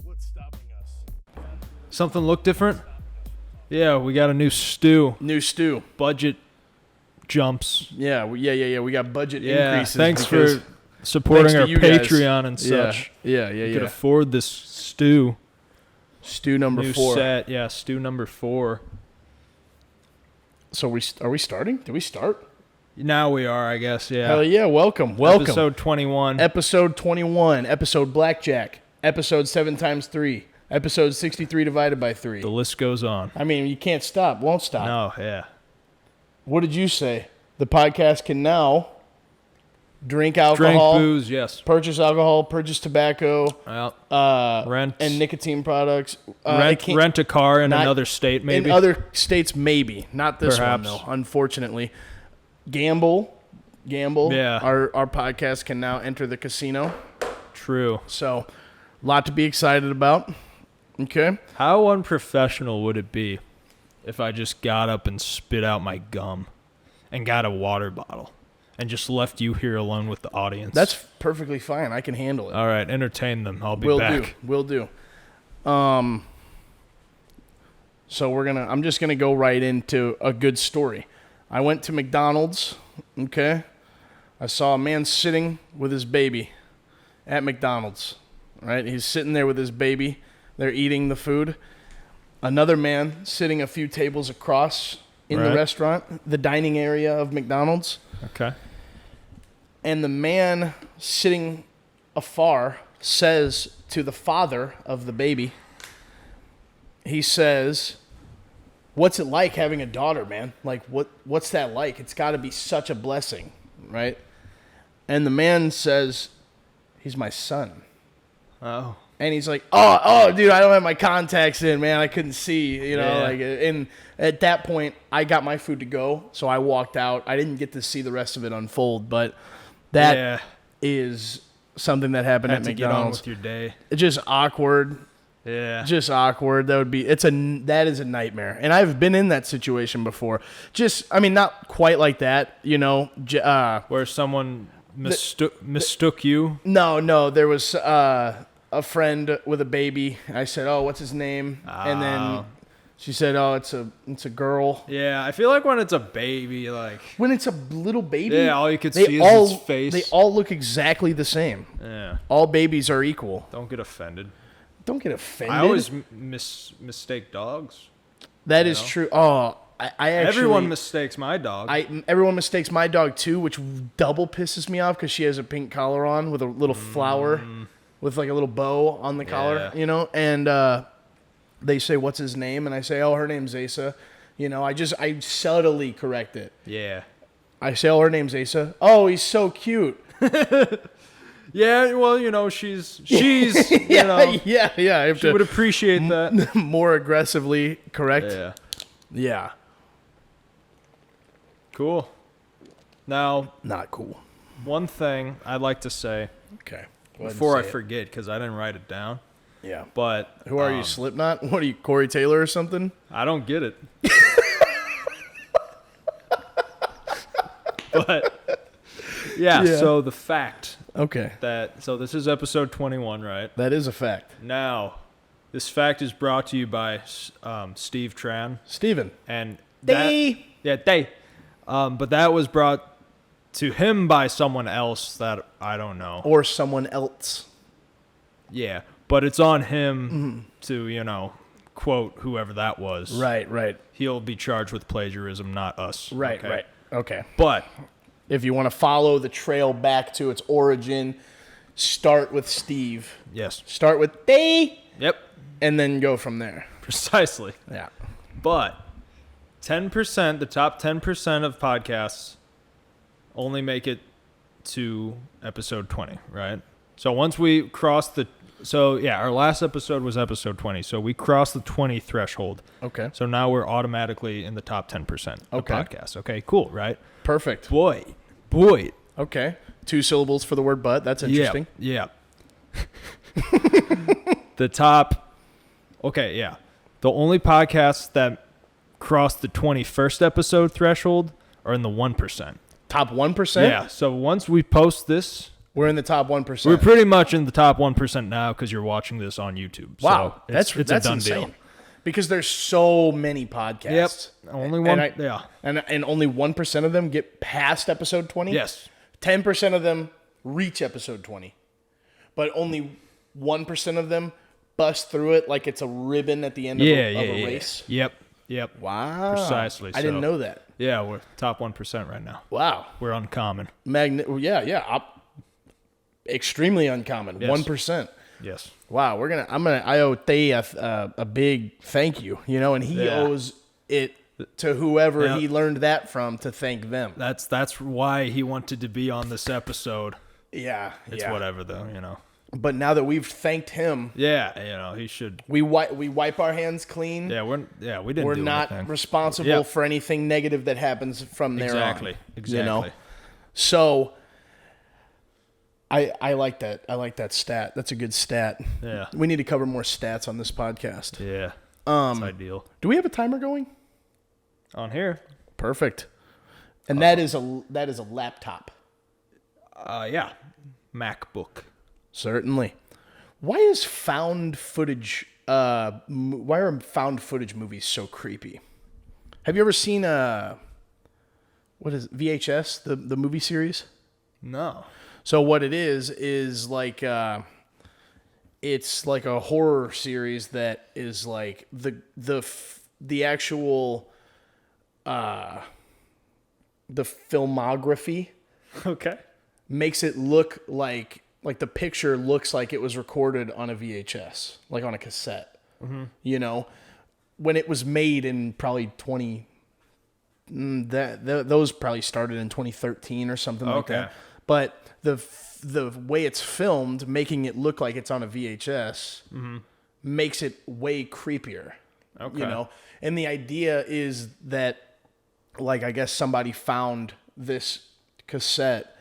What's stopping us? Something look different? Yeah, we got a new stew. New stew. Budget jumps. Yeah. We got budget increases. Thanks for supporting our Patreon and such. Yeah. You could afford this stew. Stew number New 4. set. Yeah, stew number 4. So are we starting? Did we start? Now we are, I guess, yeah. Hell yeah, welcome. Episode 21. Episode 21. Episode Blackjack. Episode 7 times 3. Episode 63 divided by 3. The list goes on. I mean, you can't stop. Won't stop. No, yeah. What did you say? The podcast can now drink alcohol. Drink booze, yes. Purchase alcohol, purchase tobacco, rent. and nicotine products. Rent a car in another state, maybe. In other states, maybe. Not this Perhaps. one, though, unfortunately. Gamble. Yeah. Our podcast can now enter the casino. True. So, a lot to be excited about. Okay. How unprofessional would it be if I just got up and spit out my gum and got a water bottle and just left you here alone with the audience? That's perfectly fine. I can handle it. All right, entertain them. I'll be back. Will do. So I'm just gonna go right into a good story. I went to McDonald's. Okay. I saw a man sitting with his baby at McDonald's. Right. He's sitting there with his baby. They're eating the food. Another man sitting a few tables across in the restaurant, the dining area of McDonald's. Okay. And the man sitting afar says to the father of the baby, he says, "What's it like having a daughter, man? Like, what's that like? It's got to be such a blessing, right?" And the man says, "He's my son." Oh. And he's like, oh, dude, I don't have my contacts in, man. I couldn't see, and at that point, I got my food to go, so I walked out. I didn't get to see the rest of it unfold, but that is something that happened at McDonald's. Get on with your day. It's just awkward. Yeah. Just awkward. That is a nightmare. And I've been in that situation before. Not quite like that, Where someone mistook you? No, there was a friend with a baby. I said, "Oh, what's his name?" And then she said, "Oh, it's a girl." Yeah, I feel like when it's a baby, like when it's a little baby, yeah, all you could see is his face. They all look exactly the same. Yeah, all babies are equal. Don't get offended. I always mistake dogs. That is true. Oh, I actually. Everyone mistakes my dog. Everyone mistakes my dog too, which double pisses me off because she has a pink collar on with a little flower. With like a little bow on the collar, and they say, "What's his name?" And I say, "Oh, her name's Asa." I subtly correct it. Yeah. I say, "Oh, her name's Asa." "Oh, he's so cute." Yeah, well, she's yeah. I have she would appreciate that. More aggressively correct. Yeah. Cool. Now, not cool. One thing I'd like to say. Okay. Before I forget, because I didn't write it down. Yeah. But who are you, Slipknot? What are you, Corey Taylor or something? I don't get it. But yeah, so the fact. Okay. So this is episode 21, right? That is a fact. Now, this fact is brought to you by Steve Tran. Steven. And they. But that was brought to him by someone else that I don't know. Or someone else. Yeah, but it's on him to, quote whoever that was. Right. He'll be charged with plagiarism, not us. Right. Okay. But if you want to follow the trail back to its origin, start with Steve. Yes. Start with they. Yep. And then go from there. Precisely. Yeah. But 10%, the top 10% of podcasts only make it to episode 20, right? So once we cross our last episode was episode 20. So we crossed the 20 threshold. Okay. So now we're automatically in the top 10% of podcasts. Okay, cool, right? Perfect. Boy. Okay. 2 syllables for the word but. That's interesting. Yeah. The top. Okay, yeah. The only podcasts that cross the 21st episode threshold are in the 1%. Top 1%? Yeah. So once we post this We're in the top 1%. We're pretty much in the top 1% now because you're watching this on YouTube. Wow, So that's a done insane. deal. Because there's so many podcasts. Yep. Only one. And only 1% of them get past episode 20. Yes. 10% of them reach episode 20, but only 1% of them bust through it like it's a ribbon at the end of a race. Yep. Wow. Precisely. I didn't know that. Yeah, we're top 1% right now. Wow. We're uncommon. Extremely uncommon. Yes. 1%. Yes. Wow. I owe Thay a big thank you, and he owes it to whoever he learned that from to thank them. That's why he wanted to be on this episode. Yeah. It's whatever though, But now that we've thanked him, he should. We wipe our hands clean. Yeah, we didn't. We're do not anything. responsible for anything negative that happens from there on. Exactly. So I like that. I like that stat. That's a good stat. Yeah. We need to cover more stats on this podcast. Yeah. That's ideal. Do we have a timer going? On here. Perfect. And that is a laptop. Yeah. MacBook. Certainly. Why is found footage? Why are found footage movies so creepy? Have you ever seen what is it, VHS, the movie series? No. So what it is like it's like a horror series that is like the actual the filmography. Okay. Makes it look like the picture looks like it was recorded on a VHS, like on a cassette. Mm-hmm. When it was made in probably those probably started in 2013 or something like that. But the way it's filmed, making it look like it's on a VHS, makes it way creepier. Okay. And the idea is that, like, I guess somebody found this cassette.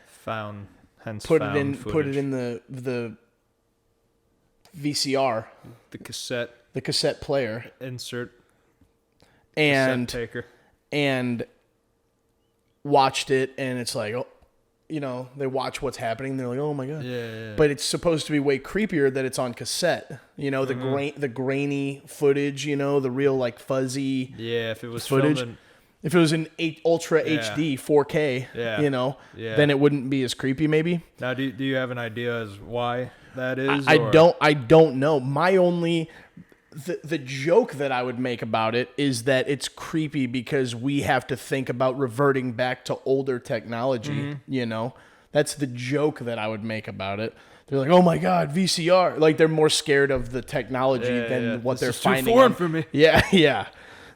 Put it in the VCR, the cassette player, insert, and cassette taker, and watched it, and it's like, they watch what's happening, they're like, oh my god, yeah. But it's supposed to be way creepier that it's on cassette, the grainy footage, the real like fuzzy, if it was footage. filmed If it was in Ultra HD 4K, then it wouldn't be as creepy maybe. Now, do you have an idea as why that is? I don't know. My only the joke that I would make about it is that it's creepy because we have to think about reverting back to older technology, That's the joke that I would make about it. They're like, "Oh my god, VCR." Like they're more scared of the technology than what they're finding. Too foreign for me. Yeah.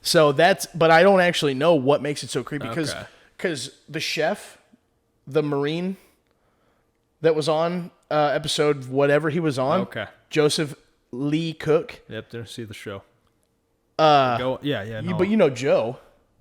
So but I don't actually know what makes it so creepy because the chef, the Marine that was on episode whatever he was on, Joseph Lee Cook. Yep, didn't see the show. No. But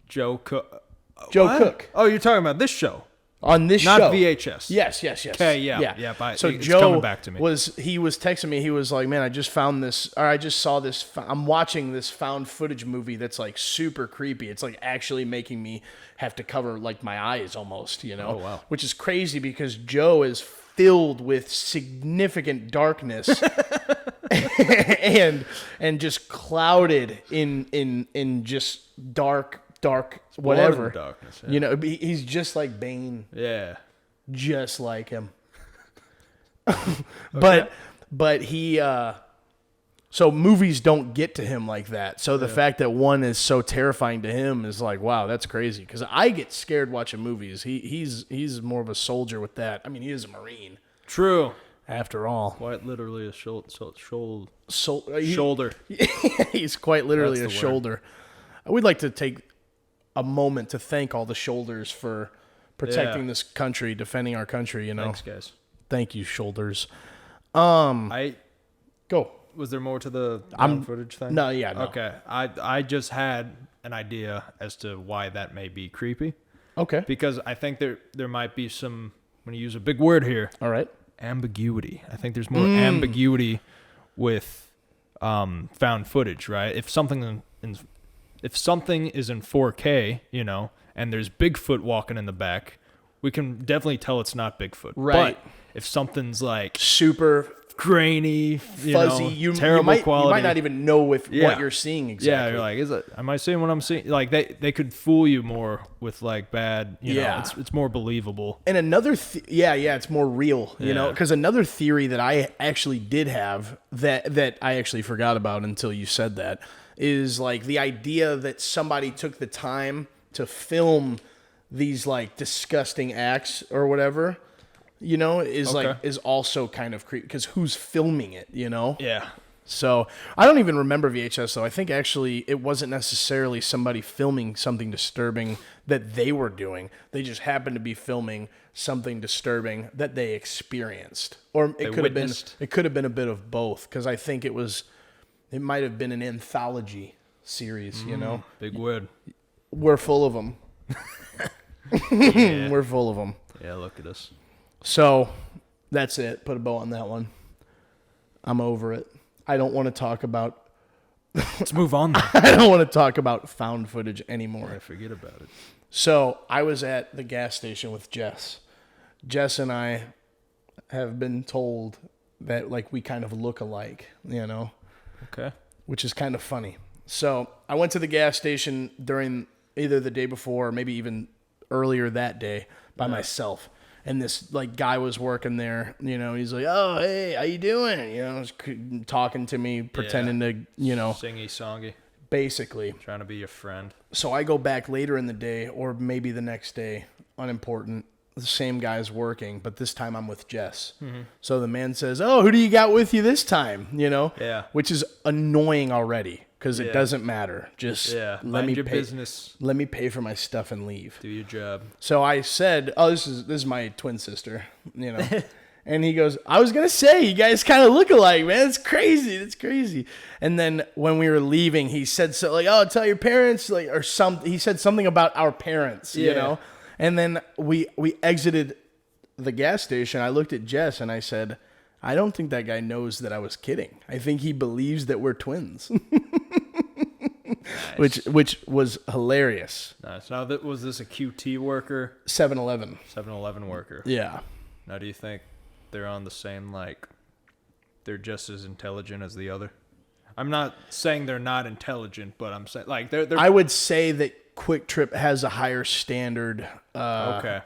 Joe Cook. Cook. Oh, you're talking about this show. On this show. Not VHS. Yes. Okay, yeah. So it's Joe coming back to me. he was texting me. He was like, "Man, I just found this, or I just saw this. I'm watching this found footage movie that's like super creepy. It's like actually making me have to cover like my eyes almost, Oh, wow. Which is crazy because Joe is filled with significant darkness and just clouded in just dark whatever darkness, yeah. He's just like Bane, just like him. But he so movies don't get to him like that, so the fact that one is so terrifying to him is like, wow, that's crazy, because I get scared watching movies. He's more of a soldier with that. I mean, he is a Marine, true, after all. Quite literally a shoulder. He's quite literally That's a the shoulder. We'd like to take a moment to thank all the shoulders for protecting this country, defending our country, Thanks, guys. Thank you, shoulders. Go. Was there more to the found footage thing? No. Okay. I just had an idea as to why that may be creepy. Okay. Because I think there might be some, I'm going to use a big word here. All right. Ambiguity. I think there's more ambiguity with found footage, right? If something is in 4K, and there's Bigfoot walking in the back, we can definitely tell it's not Bigfoot. Right. But if something's like super grainy, fuzzy, terrible quality, you might not even know what you're seeing exactly. Yeah, you're like, am I seeing what I'm seeing? Like they could fool you more with like bad, you know, it's more believable. And another, it's more real, you know, because another theory that I actually did have that I actually forgot about until you said that is like the idea that somebody took the time to film these like disgusting acts or whatever, you know, is also kind of creepy because who's filming it, you know? Yeah. So I don't even remember VHS though. I think actually it wasn't necessarily somebody filming something disturbing that they were doing. They just happened to be filming something disturbing that they experienced, or it could have been a bit of both. Because I think it might have been an anthology series. You know, big word. We're full of them. We're full of them. Yeah, look at us. So that's it. Put a bow on that one. I'm over it. I don't want to talk about. Let's move on then. I don't want to talk about found footage anymore. I forget about it. So I was at the gas station with Jess. Jess and I have been told that like we kind of look alike, you know. Okay. Which is kind of funny. So I went to the gas station during either the day before or maybe even earlier that day by myself. And this like guy was working there, you know, he's like, "Oh, hey, how you doing?" You know, was talking to me, pretending to, you know, singy songy, basically trying to be your friend. So I go back later in the day, or maybe the next day, unimportant. The same guy's working, but this time I'm with Jess. Mm-hmm. So the man says, "Oh, who do you got with you this time?" You know, which is annoying already. Because it doesn't matter. Just let me your pay, business. Let me pay for my stuff and leave. Do your job. So I said, "Oh, this is my twin sister," you know. And he goes, "I was gonna say you guys kind of look alike, man. It's crazy. It's crazy." And then when we were leaving, he said so like, "Oh, tell your parents," like or some. He said something about our parents, you know. And then we exited the gas station. I looked at Jess and I said, "I don't think that guy knows that I was kidding. I think he believes that we're twins." Nice. Which was hilarious. Nice. Now, was this a QT worker? 7-Eleven. 7-Eleven worker. Yeah. Now, do you think they're on the same, like, they're just as intelligent as the other? I'm not saying they're not intelligent, but I'm saying, like, they're I would say that Quick Trip has a higher standard. Okay.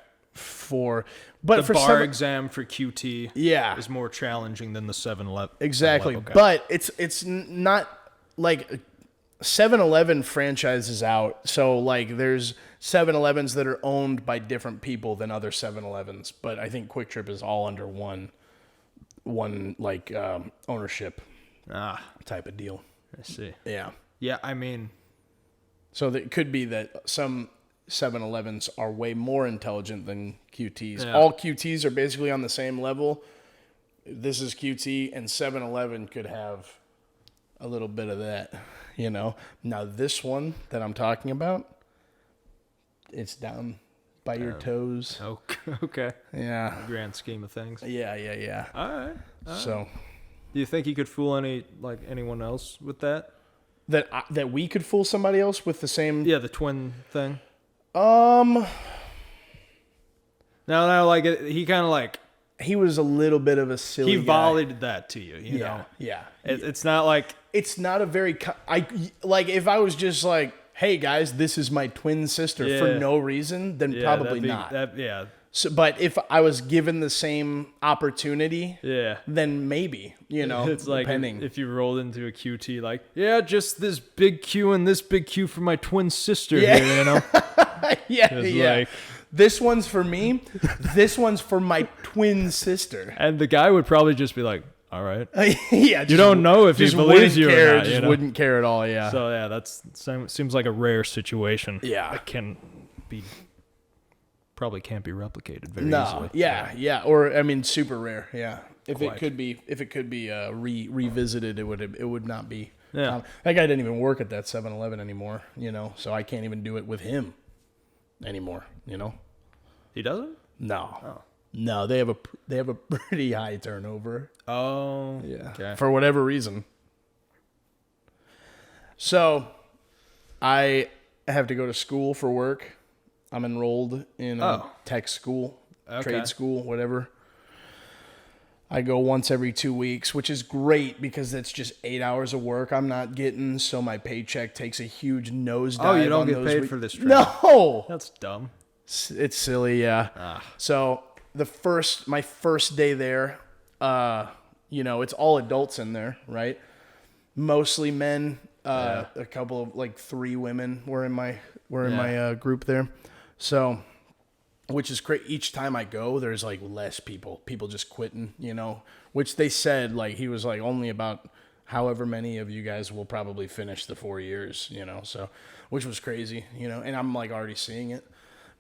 But the bar exam for QT is more challenging than the 7-Eleven. Exactly. Okay. But it's not like 7-Eleven franchises out. So like there's 7-Elevens that are owned by different people than other 7-Elevens. But I think Quick Trip is all under one like ownership type of deal. I see. Yeah. Yeah, I mean. So it could be that some 7-Elevens are way more intelligent than QTs. Yeah. All QTs are basically on the same level. This is QT, and 7-Eleven could have a little bit of that, you know. Now this one that I'm talking about, it's down by your toes. Okay. Yeah. Grand scheme of things. Yeah. All right. So, do you think you could fool anyone else with that? That we could fool somebody else with the same? Yeah, the twin thing. Now, like he kind of like he was a little bit of a silly. He volleyed that to you, you know. Yeah. It's not like it's not a very like if I was just like, "Hey guys, this is my twin sister" for no reason, then probably not. So, but if I was given the same opportunity, then maybe, you know, it's like depending. If you rolled into a QT, like, just this big Q and this big Q for my twin sister here, you know? Like, this one's for me. This one's for my twin sister. And the guy would probably just be like, all right. You don't know if he believes you or not. Just wouldn't care at all, yeah. So, that seems like a rare situation. Yeah. That probably can't be replicated very easily. Yeah. Or, I mean, super rare, yeah. If it could be revisited, it would not be. Yeah. That guy didn't even work at that 7-Eleven anymore, you know, so I can't even do it with him anymore, you know. He doesn't? No. Oh. No, they have a pretty high turnover. Oh. Yeah. Okay. For whatever reason. So, I have to go to school for work I'm enrolled in a tech school, trade school, whatever. I go once every 2 weeks, which is great because it's just 8 hours of work I'm not getting, so my paycheck takes a huge nosedive. Oh, you don't get paid for this training? No! That's dumb. It's silly, yeah. So my first day there, it's all adults in there, right? Mostly men. A couple of 3 women were in my group there. So, which is great. Each time I go, there's less people just quitting, which they said, he was only about however many of you guys will probably finish the 4 years, so, which was crazy, and I'm already seeing it,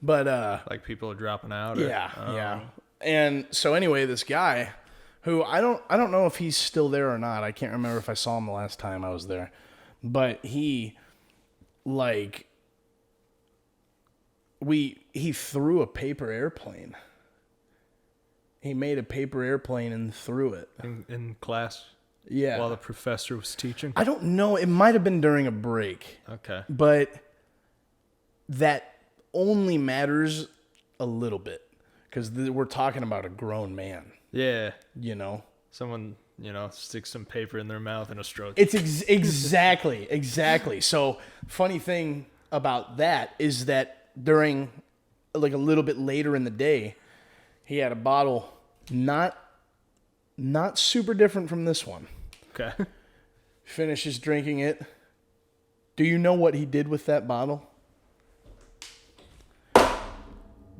but, people are dropping out. Yeah. And so anyway, this guy who I don't know if he's still there or not. I can't remember if I saw him the last time I was there, but he threw a paper airplane. He made a paper airplane and threw it. In class? Yeah. While the professor was teaching? I don't know. It might have been during a break. Okay. But that only matters a little bit because we're talking about a grown man. Yeah. Someone, sticks some paper in their mouth and a stroke. It's exactly. So funny thing about that is that during a little bit later in the day, he had a bottle not super different from this one. Okay. Finishes drinking it. Do you know what he did with that bottle?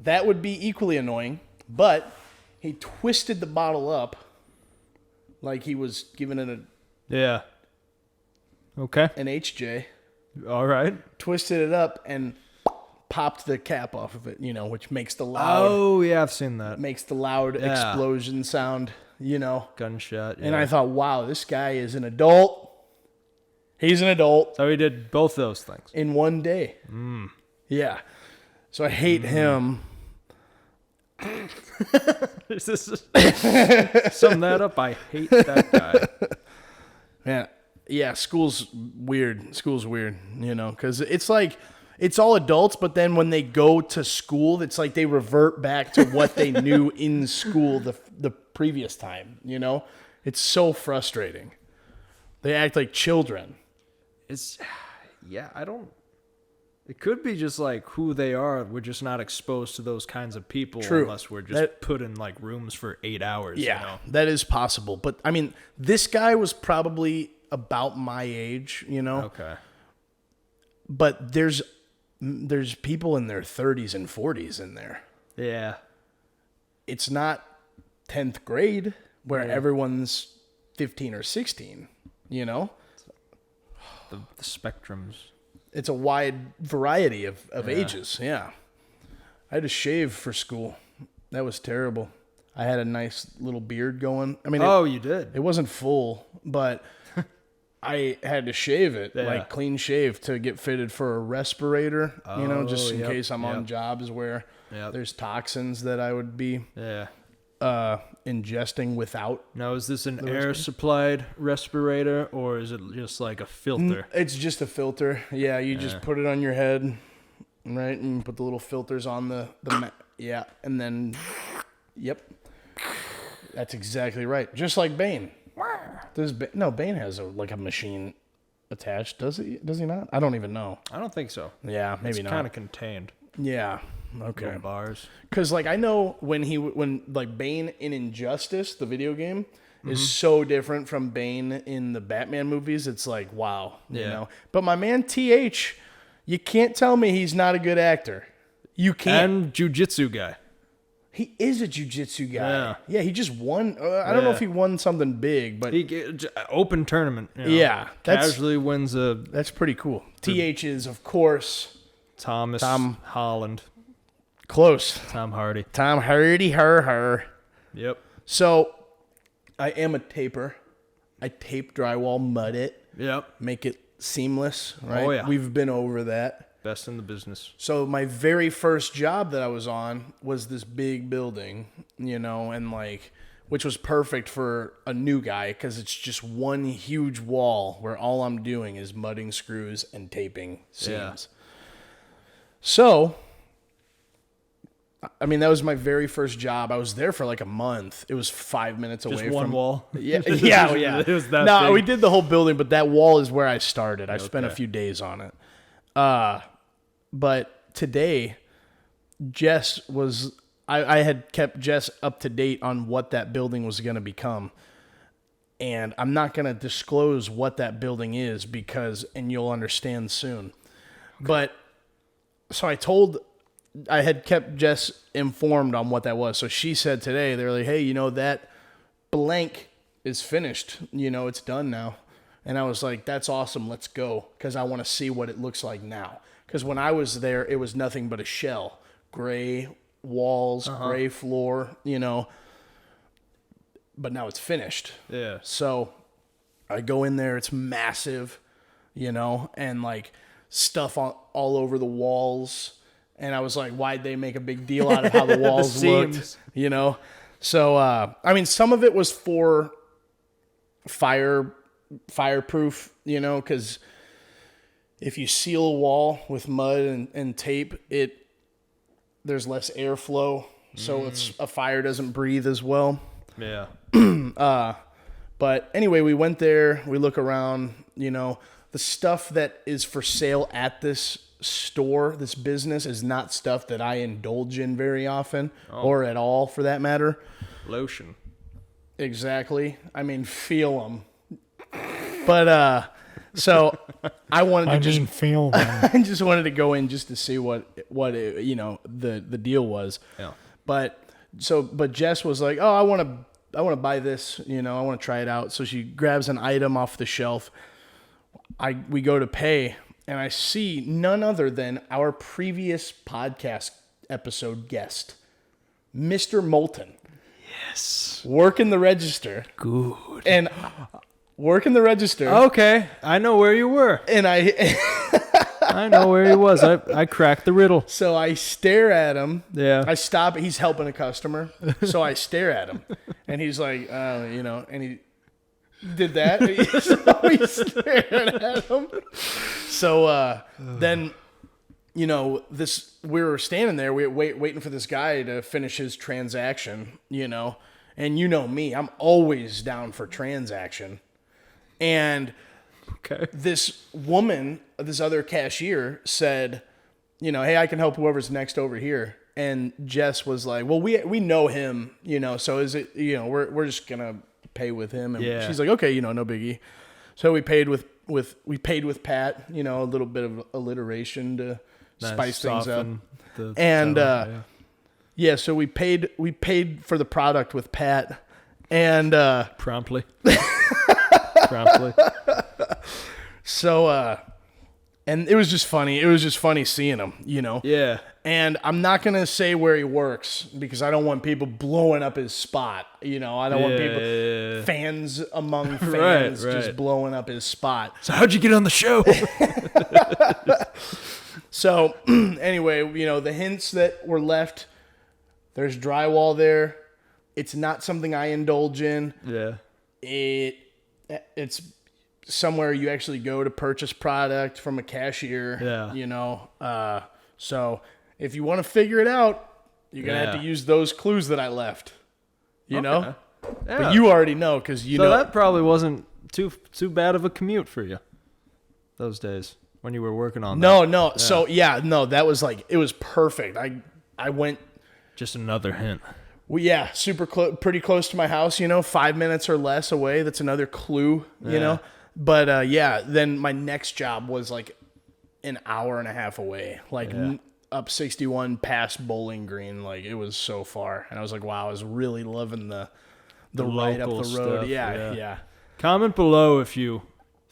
That would be equally annoying, but he twisted the bottle up like he was giving it Yeah. Okay. an HJ. All right. Twisted it up and popped the cap off of it, which makes the loud. Oh, yeah, I've seen that. Makes the loud explosion sound, Gunshot. Yeah. And I thought, wow, this guy is an adult. He's an adult. So he did both those things in one day. Yeah. So I hate him. Sum that up. I hate that guy. Yeah. School's weird, because it's all adults, but then when they go to school, it's they revert back to what they knew in school the previous time. It's so frustrating. They act like children. It could be just who they are. We're just not exposed to those kinds of people. True. Unless we're just put in rooms for 8 hours. Yeah, that is possible. But I mean, this guy was probably about my age, Okay. But there's people in their 30s and 40s in there. Yeah. It's not 10th grade where everyone's 15 or 16, The spectrums. It's a wide variety of ages. Yeah. I had to shave for school. That was terrible. I had a nice little beard going. I mean, you did? It wasn't full, but I had to shave it, clean shave, to get fitted for a respirator, just in case I'm on jobs where there's toxins that I would be ingesting without. Now, is this an air-supplied respirator, or is it just a filter? It's just a filter. Yeah, you just put it on your head, right, and put the little filters on the and then, that's exactly right. Just like Bane. Bane has a machine attached. Does he not? I don't even know. I don't think so. Yeah, maybe not. It's kind of contained. Yeah. Okay. Little bars. Because I know when Bane in Injustice, the video game, is so different from Bane in the Batman movies. It's wow, you know. But my man TH, you can't tell me he's not a good actor. You can't. And jiu-jitsu guy. He is a jiu-jitsu guy. Yeah, he just won. I don't know if he won something big, but open tournament. Casually wins a. That's pretty cool. TH is, of course, Tom Holland. Close. Tom Hardy. Tom Hardy, her. Yep. So, I am a taper. I tape drywall, mud it. Yep. Make it seamless, right? Oh, yeah. We've been over that. Best in the business. So, my very first job that I was on was this big building, and which was perfect for a new guy because it's just one huge wall where all I'm doing is mudding screws and taping seams. Yeah. So, I mean, that was my very first job. I was there for like a month. It was 5 minutes away Just one from wall. Yeah, yeah. It was that No, big. we did the whole building, but that wall is where I started. I spent a Okay. few days on it. But today, Jess was. I had kept Jess up to date on what that building was going to become. And I'm not going to disclose what that building is and you'll understand soon. But so I had kept Jess informed on what that was. So she said today, they're like, hey, that blank is finished. It's done now. And I was like, that's awesome. Let's go. Because I want to see what it looks like now. Because when I was there, it was nothing but a shell. Gray walls, gray floor, But now it's finished. Yeah. So I go in there. It's massive, and like stuff all over the walls. And I was like, why'd they make a big deal out of how the walls seams. looked, So, I mean, some of it was for fireproof, because if you seal a wall with mud and tape, there's less airflow. So a fire doesn't breathe as well. Yeah. But anyway, we went there, we look around, the stuff that is for sale at this store, this business, is not stuff that I indulge in very often or at all for that matter. Lotion. Exactly. I mean, feel them. But, so I wanted to feel I just wanted to go in just to see what the deal was. Yeah. But Jess was like, "Oh, I want to buy this, I want to try it out." So she grabs an item off the shelf. We go to pay, and I see none other than our previous podcast episode guest, Mr. Moulton. Yes. Working the register. Good. And working the register. Okay. I know where you were. And I know where he was. I cracked the riddle. So I stare at him. Yeah. I stop. He's helping a customer. So I stare at him. And he's like, and he did that. So we stared at him. So then, we were standing there. We were waiting for this guy to finish his transaction, And me, I'm always down for transaction. And Okay. this woman, this other cashier said, hey, I can help whoever's next over here. And Jess was like, well, we know him, so is it, we're just going to pay with him. And Yeah. she's like, okay, no biggie. So we paid with Pat, a little bit of alliteration to spice things up. And, so we paid for the product with Pat and, promptly. So, and it was just funny. It was just funny seeing him, Yeah. And I'm not going to say where he works because I don't want people blowing up his spot. I don't want people, fans among fans, just blowing up his spot. So how'd you get on the show? So, anyway, the hints that were left, there's drywall there. It's not something I indulge in. Yeah. It's somewhere you actually go to purchase product from a cashier. Yeah. So if you want to figure it out, you're gonna have Yeah. to use those clues that I left. Yeah. But you already know because So that probably wasn't too bad of a commute for you those days when you were working on that. No. Yeah. So that was like it was perfect. I went. Just another hint. Well, yeah, pretty close to my house. 5 minutes or less away. That's another clue. But then my next job was like an hour and a half away, like up 61 past Bowling Green. Like it was so far, and I was like, wow, I was really loving the ride up the local road. stuff, Yeah. Comment below if you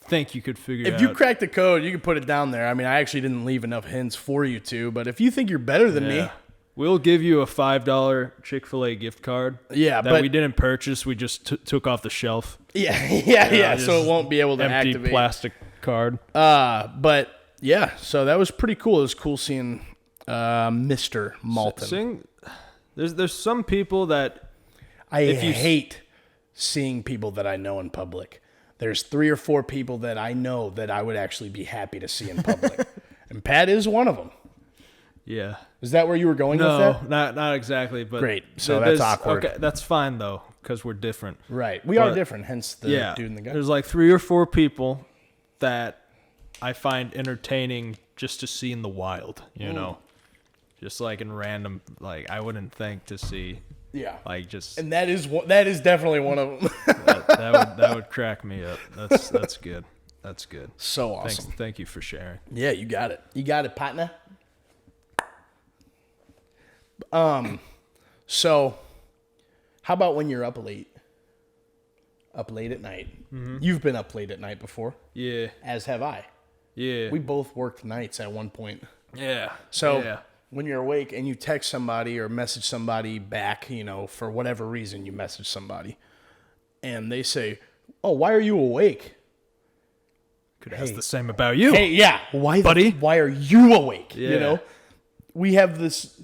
think you could figure it out. If you crack the code, you can put it down there. I mean, I actually didn't leave enough hints for you to, but if you think you're better than me, we'll give you a $5 Chick-fil-A gift card. Yeah, that we didn't purchase. We just took off the shelf. Yeah. So it won't be able to empty activate. plastic card. But yeah, so that was pretty cool. It was cool seeing Mr. Moulton. There's some people that I hate seeing people that I know in public. There's 3 or 4 people that I know that I would actually be happy to see in public, and Pat is one of them. Yeah. Is that where you were going with No, that? not exactly. But Great. So that's awkward. Okay, that's fine though, because we're different. Right. We are But, different, hence the dude and the guy. There's like 3 or 4 people that I find entertaining just to see in the wild, you know? Just like in random, like I wouldn't think to see, Yeah. like just And that is definitely one of them. that would crack me up. That's good. That's good. So awesome. Thank you for sharing. Yeah, you got it. You got it, partner. So how about when you're up late? Up late at night. Mm-hmm. You've been up late at night before. Yeah. As have I. Yeah. We both worked nights at one point. Yeah. So yeah. when you're awake and you text somebody or message somebody back, for whatever reason you message somebody, and they say, "Oh, why are you awake?" Could ask the same about you. Hey, yeah. Buddy? Why are you awake? Yeah. We have this.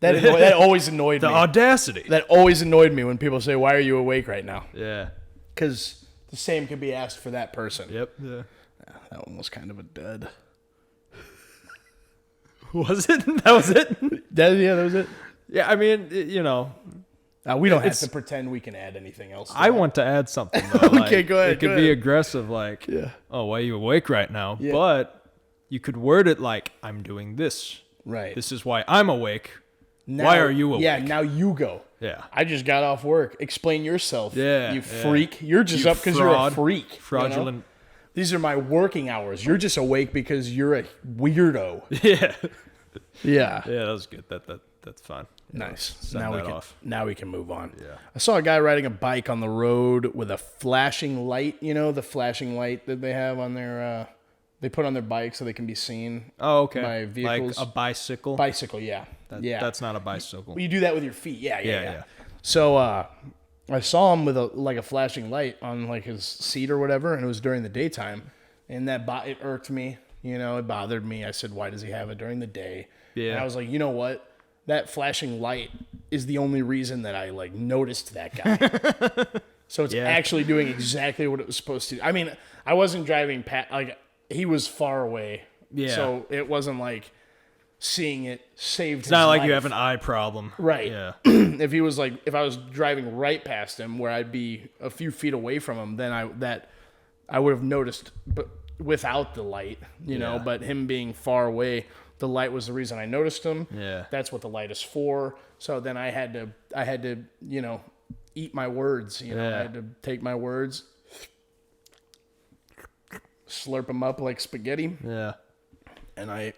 That always annoyed The me. audacity. That always annoyed me when people say, "Why are you awake right now?" Yeah. Because the same could be asked for that person. Yep. Yeah. That one was kind of a dud. Was it? That was it? That was it. Yeah, I mean, We don't have to pretend we can add anything else. I want to add something, though. Okay, go ahead, It could go be ahead. aggressive, like, oh, why are you awake right now? Yeah. But you could word it like, I'm doing this. Right. This is why I'm awake. Now, why are you awake? Yeah, now you go. Yeah. I just got off work. Explain yourself. Yeah, You yeah. freak. You're just You up because you're a fraud. freak. Fraudulent. These are my working hours. You're just awake because you're a weirdo. Yeah. Yeah. Yeah, that was good. That's fine. Nice. Send Now that we can off. now we can move on. Yeah. I saw a guy riding a bike on the road with a flashing light. The flashing light that they have on their they put on their bike so they can be seen. Oh, okay. By vehicles. Like a bicycle? Bicycle, yeah. That's not a bicycle. Well, you do that with your feet. Yeah. Yeah. So I saw him with a flashing light on like his seat or whatever, and it was during the daytime, and it irked me. It bothered me. I said, "Why does he have it during the day?" Yeah. And I was like, you know what? That flashing light is the only reason that I noticed that guy. So it's actually doing exactly what it was supposed to. I mean, I wasn't driving past. He was far away. Yeah. So it wasn't like seeing it saved. It's not like you have an eye problem. Right. Yeah. If I was driving right past him where I'd be a few feet away from him, then I would have noticed, but without the light, Yeah. but him being far away, the light was the reason I noticed him. Yeah. That's what the light is for. So then I had to, eat my words, I had to take my words, slurp them up like spaghetti. Yeah. And I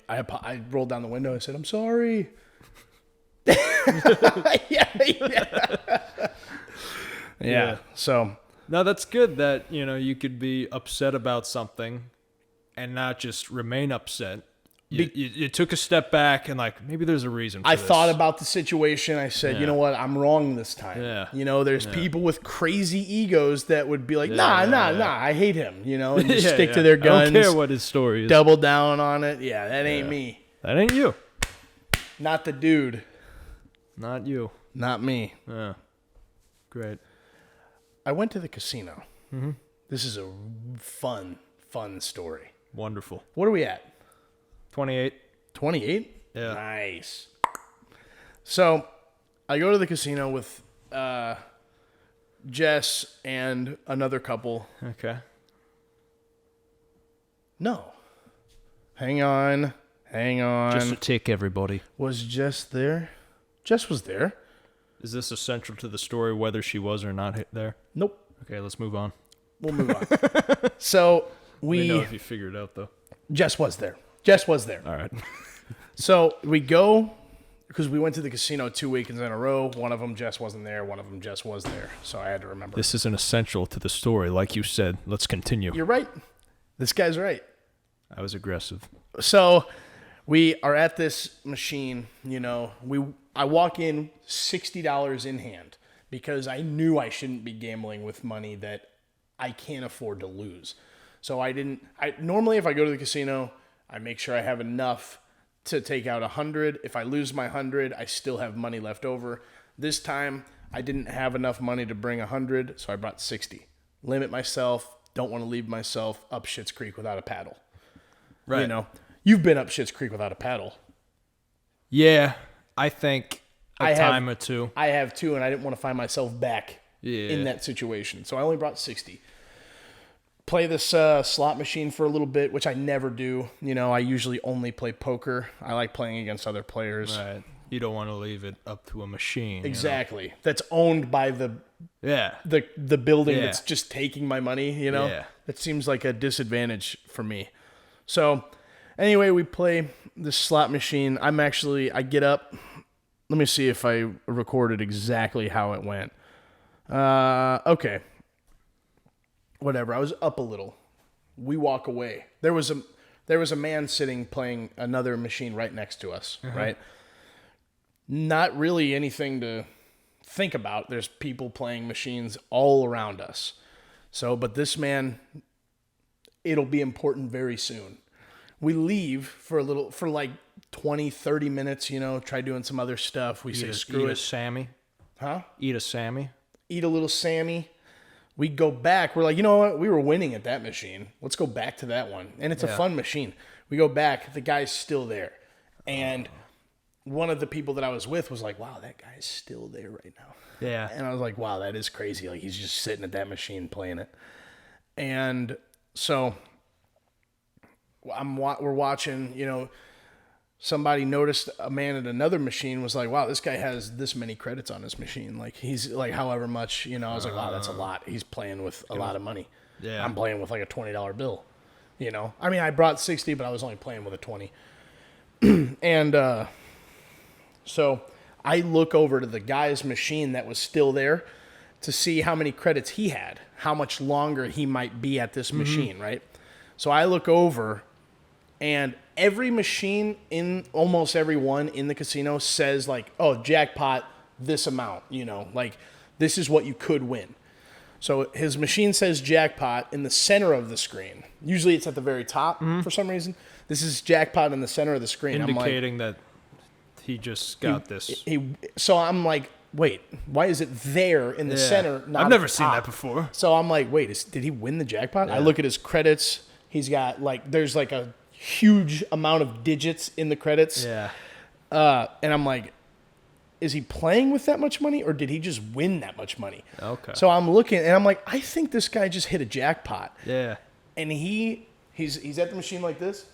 rolled down the window. I said, "I'm sorry." Yeah. So No, that's good that, you could be upset about something and not just remain upset. You took a step back and maybe there's a reason for I this. thought about the situation. I said, you know what? I'm wrong this time. Yeah. There's people with crazy egos that would be like, nah, I hate him, and just stick to their I guns. don't care what his story is. Double down on it. Yeah, that ain't me. That ain't you. Not the dude. Not you. Not me. Yeah. Great. I went to the casino. Mm-hmm. This is a fun story. Wonderful. What are we at? 28. 28? Yeah. Nice. So I go to the casino with Jess and another couple. Okay. No. Hang on. Just a tick, everybody. Was Jess there? Jess was there. Is this essential to the story, whether she was or not there? Nope. Okay, let's move on. We'll move on. So Let me know if you figured it out, though. Jess was there. Jess was there. All right. So we go, because we went to the casino 2 weekends in a row. One of them, Jess wasn't there. One of them, Jess was there. So I had to remember. This isn't essential to the story, like you said. Let's continue. You're right. This guy's right. I was aggressive. So we are at this machine, I walk in $60 in hand because I knew I shouldn't be gambling with money that I can't afford to lose. So normally if I go to the casino, I make sure I have enough to take out 100. If I lose my 100, I still have money left over. This time I didn't have enough money to bring 100, so I brought 60. Limit myself, don't want to leave myself up Schitt's Creek without a paddle. Right. You've been up Schitt's Creek without a paddle. Yeah, I think I have- time or two. I have too, and I didn't want to find myself back in that situation. So I only brought 60. Play this slot machine for a little bit, which I never do. You know, I usually only play poker. I like playing against other players. Right. You don't want to leave it up to a machine. Exactly. You know? That's owned by the building that's just taking my money, you know? Yeah. That seems like a disadvantage for me. So, anyway, we play this slot machine. I get up. Let me see if I recorded exactly how it went. Okay. Whatever. I was up a little. We walk away. There was a man sitting playing another machine right next to us, right? Not really anything to think about. There's people playing machines all around us. So, but this man, it'll be important very soon. We leave for like 20, 30 minutes, you know, try doing some other stuff. We say, screw eat it. a Sammy. Huh? Eat a Sammy. Eat a little Sammy. We go back. We're like, you know what? We were winning at that machine. Let's go back to that one. And it's a fun machine. We go back. The guy's still there. And one of the people that I was with was like, wow, that guy's still there right now. Yeah. And I was like, wow, that is crazy. Like, he's just sitting at that machine playing it. And so we're watching, you know, somebody noticed a man at another machine was like, wow, this guy has this many credits on his machine. Like, he's like, however much, you know, I was like, wow, that's a lot. He's playing with a lot of money. Yeah. I'm playing with like a $20 bill, you know? I mean, I brought 60, but I was only playing with a 20. And so I look over to the guy's machine that was still there to see how many credits he had, how much longer he might be at this machine, right? So I look over, and every machine almost every one in the casino says like, oh, jackpot, this amount, you know, like this is what you could win. So his machine says jackpot in the center of the screen. Usually it's at the very top for some reason. This is jackpot in the center of the screen. Indicating that he just got this. So I'm like, wait, why is it there in the center? Not I've never seen that before. So I'm like, wait, did he win the jackpot? Yeah. I look at his credits. He's got like, there's like a huge amount of digits in the credits. Yeah. And I'm like, is he playing with that much money or did he just win that much money? Okay. So I'm looking and I'm like, I think this guy just hit a jackpot. Yeah. And he's at the machine like this.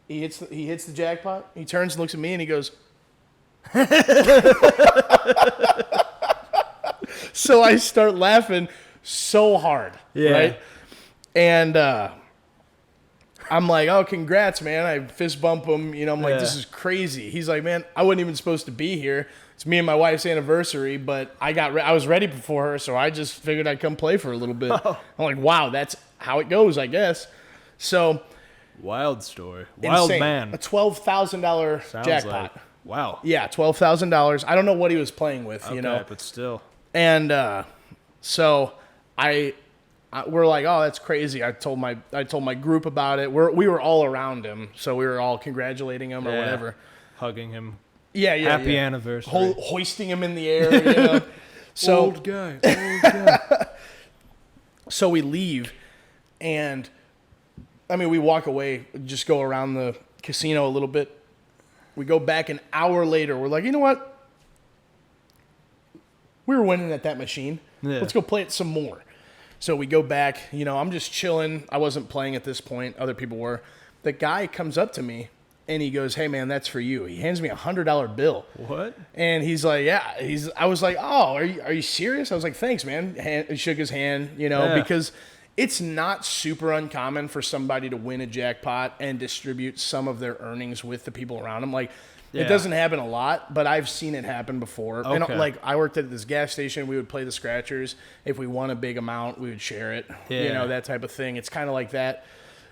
He hits the jackpot. He turns and looks at me and he goes, so I start laughing so hard. Yeah. Right? And I'm like, oh, congrats, man. I fist bump him. You know, I'm like, this is crazy. He's like, man, I wasn't even supposed to be here. It's me and my wife's anniversary, but I was ready before her, so I just figured I'd come play for a little bit. I'm like, wow, that's how it goes, I guess. So wild story. Wild insane. man. A $12,000 jackpot. Like, wow. Yeah, $12,000. I don't know what he was playing with, Okay, you know. but still. And so we're like, oh, that's crazy. I told my group about it. We were all around him, so we were all congratulating him or whatever, hugging him. Yeah, Happy anniversary. Hoisting him in the air. You know? So old guy. so we leave, and I mean we walk away, just go around the casino a little bit. We go back an hour later. We're like, you know what? We were winning at that machine. Yeah. Let's go play it some more. So we go back. You know, I'm just chilling. I wasn't playing at this point. Other people were. The guy comes up to me, and he goes, hey, man, that's for you. He hands me a $100 bill. What? And he's like, yeah. I was like, oh, are you serious? I was like, thanks, man. He shook his hand, you know, because it's not super uncommon for somebody to win a jackpot and distribute some of their earnings with the people around them. Like, it doesn't happen a lot, but I've seen it happen before. Okay. And like, I worked at this gas station. We would play the scratchers. If we won a big amount, we would share it. Yeah. You know, that type of thing. It's kind of like that.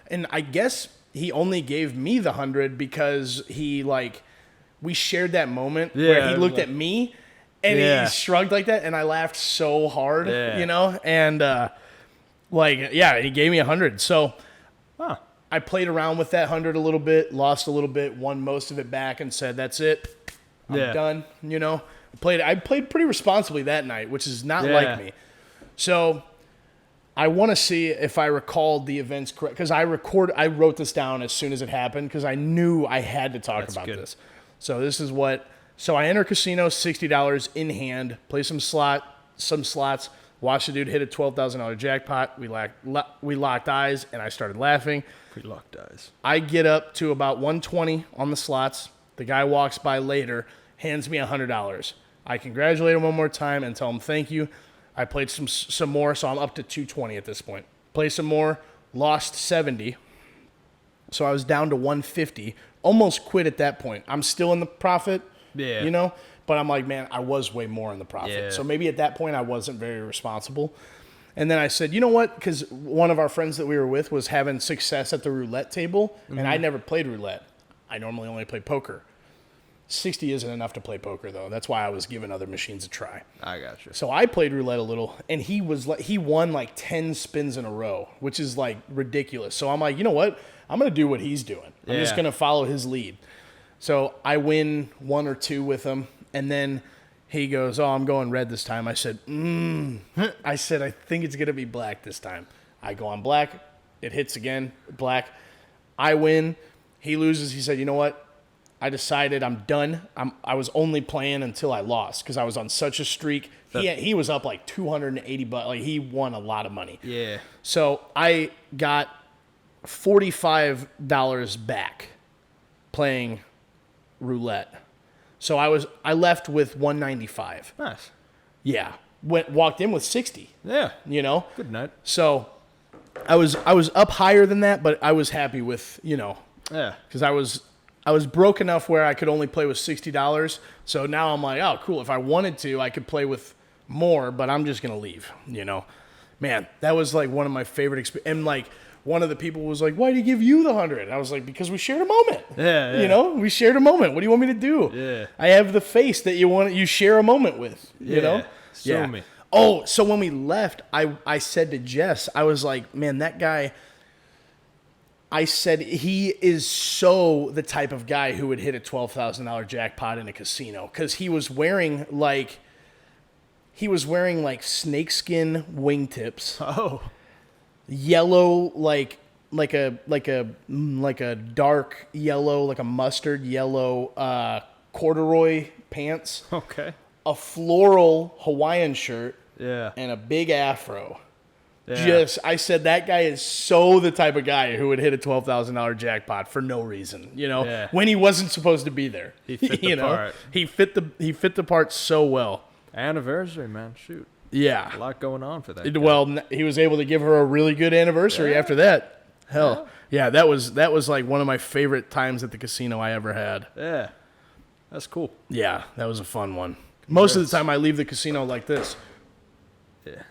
And I guess he only gave me the 100 because we shared that moment where he looked at me and he shrugged like that, and I laughed so hard, you know? And he gave me 100. So I played around with that 100 a little bit, lost a little bit, won most of it back, and said, that's it. I'm done, you know? I played pretty responsibly that night, which is not like me. So I want to see if I recalled the events correct, because I wrote this down as soon as it happened because I knew I had to talk about this. So this is what. So I enter casino, $60 in hand, play some slots. Watch the dude hit a $12,000 jackpot. We locked eyes, and I started laughing. Pre-locked eyes. I get up to about 120 on the slots. The guy walks by later, hands me $100. I congratulate him one more time and tell him thank you. I played some more, so I'm up to 220 at this point. Play some more, lost 70. So I was down to 150. Almost quit at that point. I'm still in the profit, you know? But I'm like, man, I was way more in the profit. Yeah. So maybe at that point I wasn't very responsible. And then I said, you know what? Because one of our friends that we were with was having success at the roulette table, and I never played roulette. I normally only play poker. 60 isn't enough to play poker, though. That's why I was giving other machines a try. I got you. So I played roulette a little, and he won like 10 spins in a row, which is like ridiculous. So I'm like, you know what? I'm going to do what he's doing. I'm just going to follow his lead. So I win 1 or 2 with him, and then he goes, oh, I'm going red this time. I said, I think it's going to be black this time. I go on black. It hits again, black. I win. He loses. He said, you know what? I decided I'm done. I was only playing until I lost because I was on such a streak. He was up like $280. Like he won a lot of money. Yeah. So I got $45 back playing roulette. So I left with $195. Nice. Yeah. Walked in with 60. Yeah. You know? Good night. So I was up higher than that, but I was happy with, Yeah. because I was broke enough where I could only play with $60. So now I'm like, oh, cool. If I wanted to, I could play with more, but I'm just going to leave, Man, that was like one of my favorite experiences. And like one of the people was like, why did he give you the 100? I was like, because we shared a moment. Yeah. We shared a moment. What do you want me to do? Yeah. I have the face that you share a moment with, you know? Show me. Oh, so when we left, I said to Jess, I was like, man, that guy, I said he is so the type of guy who would hit a $12,000 jackpot in a casino because he was wearing like snakeskin wingtips. Oh. Yellow, like a dark yellow, like a mustard yellow corduroy pants. Okay. A floral Hawaiian shirt. Yeah. And a big afro. Yeah. I said that guy is so the type of guy who would hit a $12,000 jackpot for no reason, when he wasn't supposed to be there. He fit the part. He fit the part so well. Anniversary, man. Shoot. Yeah. A lot going on for that guy. Well, he was able to give her a really good anniversary after that. Hell. Yeah, that was like one of my favorite times at the casino I ever had. Yeah. That's cool. Yeah, that was a fun one. Most of the time I leave the casino like this. Yeah.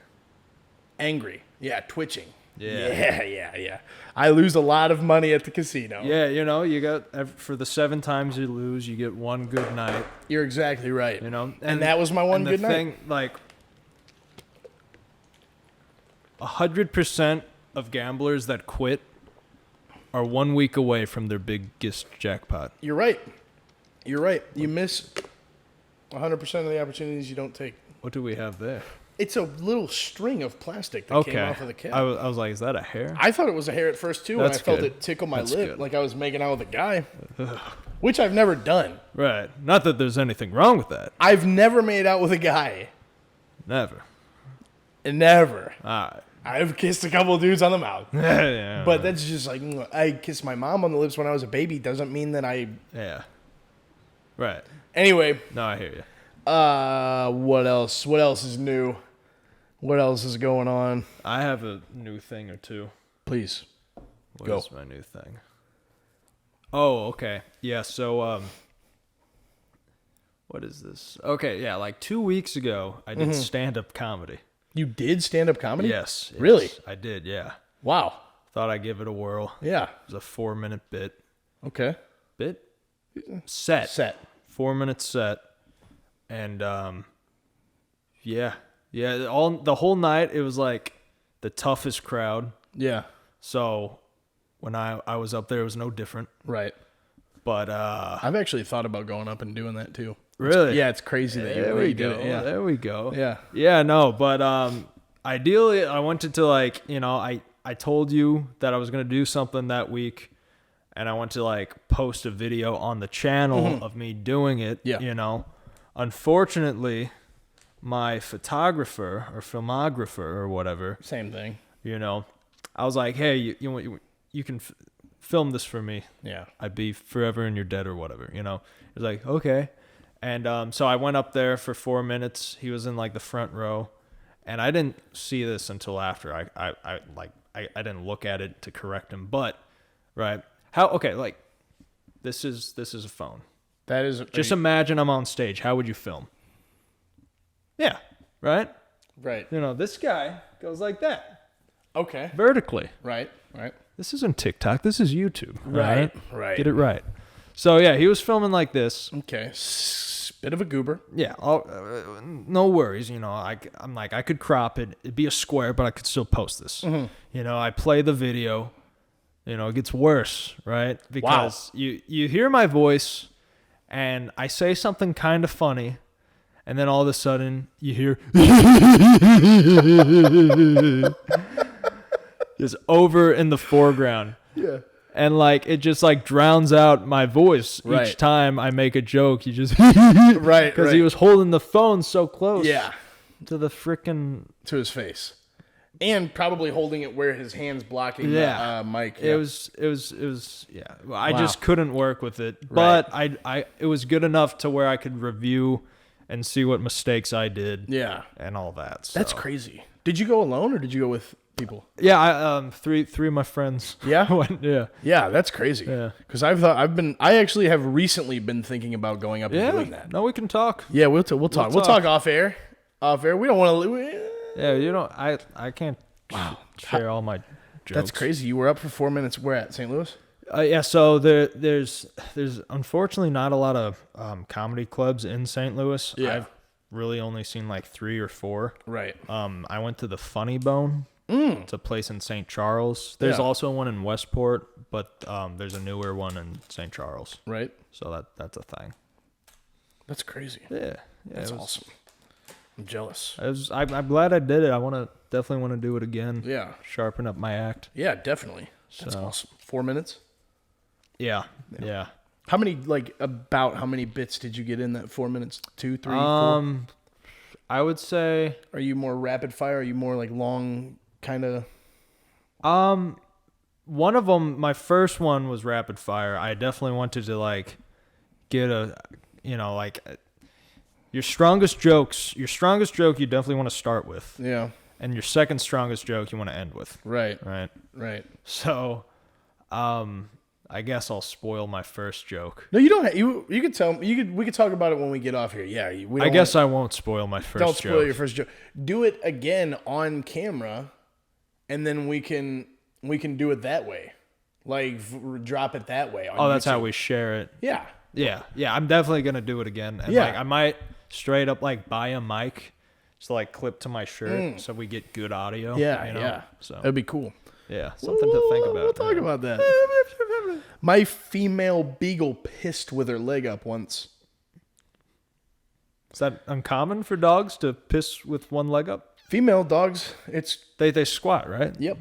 Angry. Yeah, twitching. Yeah. Yeah. I lose a lot of money at the casino. Yeah, you got, for the 7 times you lose, you get one good night. You're exactly right. And that was my one good night. Like, 100% of gamblers that quit are 1 week away from their biggest jackpot. You're right. You miss 100% of the opportunities you don't take. What do we have there? It's a little string of plastic that came off of the cap. I was like, is that a hair? I thought it was a hair at first, too, and I felt it tickle my lip like I was making out with a guy, which I've never done. Right. Not that there's anything wrong with that. I've never made out with a guy. Never. Never. All right. I've kissed a couple of dudes on the mouth. Yeah. But that's just like, I kissed my mom on the lips when I was a baby. Doesn't mean that I... Yeah. Right. Anyway. No, I hear you. What else? What else is new? What else is going on? I have a new thing or two. Please. What is my new thing? Oh, okay. Yeah, so what is this? Okay, yeah, like 2 weeks ago I did stand-up comedy. You did stand-up comedy? Yes. Really? I did, yeah. Wow. Thought I'd give it a whirl. Yeah. It was a 4-minute bit. Okay. Bit? Set. 4-minute set. And yeah, the whole night it was like the toughest crowd. Yeah. So when I was up there, it was no different. Right. But I've actually thought about going up and doing that too. Really? It's crazy that you did it. Yeah. There we go. Yeah. Yeah, no, but ideally I wanted to, like, I told you that I was going to do something that week, and I went to like post a video on the channel of me doing it, Yeah. you know, unfortunately, my photographer or filmographer or whatever, Same thing. you know, I was like, hey, you can film this for me. Yeah. I'd be forever in your debt or whatever, you know. He was like, okay. And so I went up there for 4 minutes. He was in like the front row, and I didn't see this until after. I didn't look at it to correct him, but right. Like this is a phone. That is Just imagine I'm on stage. How would you film? Yeah, right? right. You know, this guy goes like that. Okay. Vertically. Right. This isn't TikTok. This is YouTube. Right. Get it right. So, yeah, he was filming like this. Okay. Bit of a goober. Yeah, no worries. You know, I'm like, I could crop it. It'd be a square, but I could still post this. Mm-hmm. You know, I play the video. You know, it gets worse, right? Because you hear my voice, and I say something kind of funny, and then all of a sudden you hear just over in the foreground. Yeah. And like it just like drowns out my voice Right. each time I make a joke. You just Right. because he was holding the phone so close. Yeah. To the freaking To his face. And probably holding it where his hand's blocking the mic. It was yeah. Well, I Wow. just couldn't work with it. But I it was good enough to where I could review and see what mistakes I did. Yeah. And all that. So. That's crazy. Did you go alone or did you go with people? Yeah, I three of my friends. Yeah? went, yeah. Yeah, that's crazy. Yeah. Because I actually have recently been thinking about going up and doing that. No, we can talk. Yeah, we'll talk. We'll talk off air. Off air. We don't want to. Yeah, you know, I can't share all my jokes. That's crazy. You were up for 4 minutes. Where at? St. Louis? Yeah, so there's unfortunately not a lot of comedy clubs in St. Louis. Yeah. I've really only seen like 3 or 4. Right. I went to the Funny Bone. It's a place in St. Charles. There's also one in Westport, but there's a newer one in St. Charles. Right. So that's a thing. That's crazy. Yeah, That's awesome. I'm jealous. I'm glad I did it. I definitely want to do it again. Yeah. Sharpen up my act. Yeah, definitely. That's awesome. 4 minutes? Yeah. How many bits did you get in that 4 minutes? 2, 3, 4? I would say. Are you more rapid fire? Are you more like long kind of? One of them, my first one was rapid fire. I definitely wanted to like get your strongest joke you definitely want to start with. Yeah. And your second strongest joke you want to end with. Right. Right. So, I guess I'll spoil my first joke. No, you don't. You could tell me. We could talk about it when we get off here. Yeah. I guess I won't spoil my first joke. Don't spoil your first joke. Do it again on camera, and then we can do it that way. Like drop it that way. On that's YouTube. how we share it. Yeah. Yeah. I'm definitely gonna do it again. And like I might straight up like buy a mic, to like clip to my shirt so we get good audio. Yeah. you know? Yeah. So That'd be cool. yeah, something to think about. We'll talk about that. My female beagle pissed with her leg up once. Is that uncommon for dogs to piss with one leg up? Female dogs, They squat, right? Yep.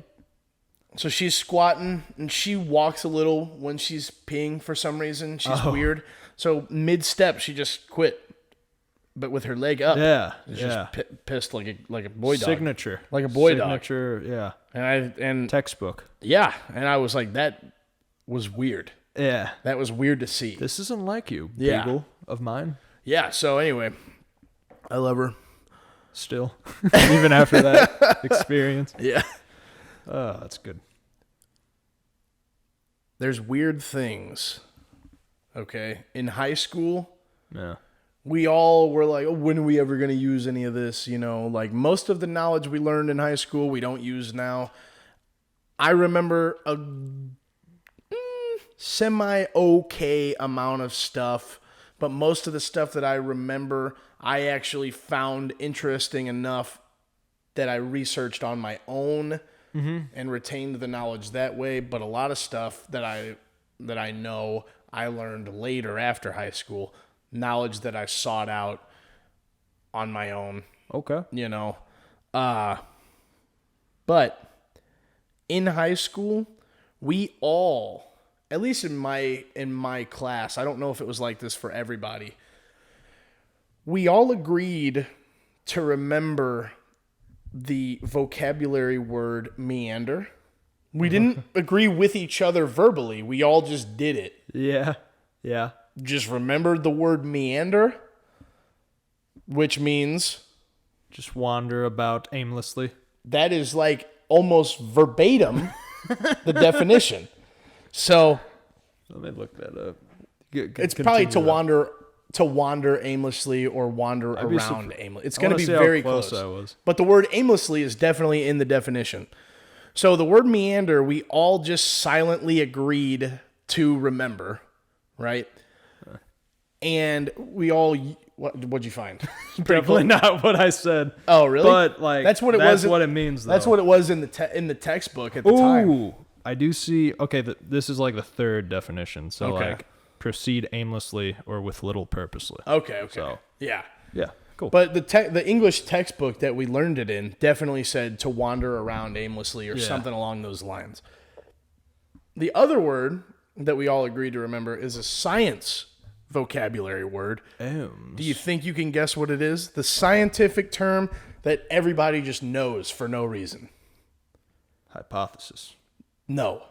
So she's squatting and she walks a little when she's peeing for some reason. She's weird. So mid-step, she just quit, but with her leg up. Yeah, She's just pissed like a boy dog. Signature, like a boy dog. Signature, yeah. And Textbook. yeah, and I was like, that was weird. Yeah, That was weird to see. this isn't like you, Yeah. beagle of mine. Yeah. So anyway, I love her. Still, even after that experience. Yeah. Oh, that's good. There's weird things. Okay. In high school, Yeah. we all were like, oh, when are we ever going to use any of this? You know, like most of the knowledge we learned in high school, we don't use now. I remember a semi-okay amount of stuff, but most of the stuff that I remember, I actually found interesting enough that I researched on my own and retained the knowledge that way. But a lot of stuff that I know I learned later after high school, knowledge that I sought out on my own, Okay. you know. But in high school, we all at least in my class, I don't know if it was like this for everybody. We all agreed to remember the vocabulary word meander. We didn't agree with each other verbally. We all just did it. Yeah. Yeah. Just remembered the word meander, which means Just wander about aimlessly. that is like almost verbatim the definition. So Let me look that up. it's probably to wander aimlessly or wander around aimlessly. It's going to be very close. I was. But the word aimlessly is definitely in the definition. So the word meander, we all just silently agreed to remember, right? And we all, what'd you find? Definitely not what I said. Oh, really? But like that's what it that's was. what it means. Though. That's what it was in the textbook at the time. Ooh, I do see. Okay, this is like the third definition. So Okay. like proceed aimlessly or with little purposely. Okay. So Yeah. yeah, cool. But the English textbook that we learned it in definitely said to wander around aimlessly or something along those lines. The other word that we all agreed to remember is a science vocabulary word. Do you think you can guess what it is? The scientific term that everybody just knows for no reason. Hypothesis. No.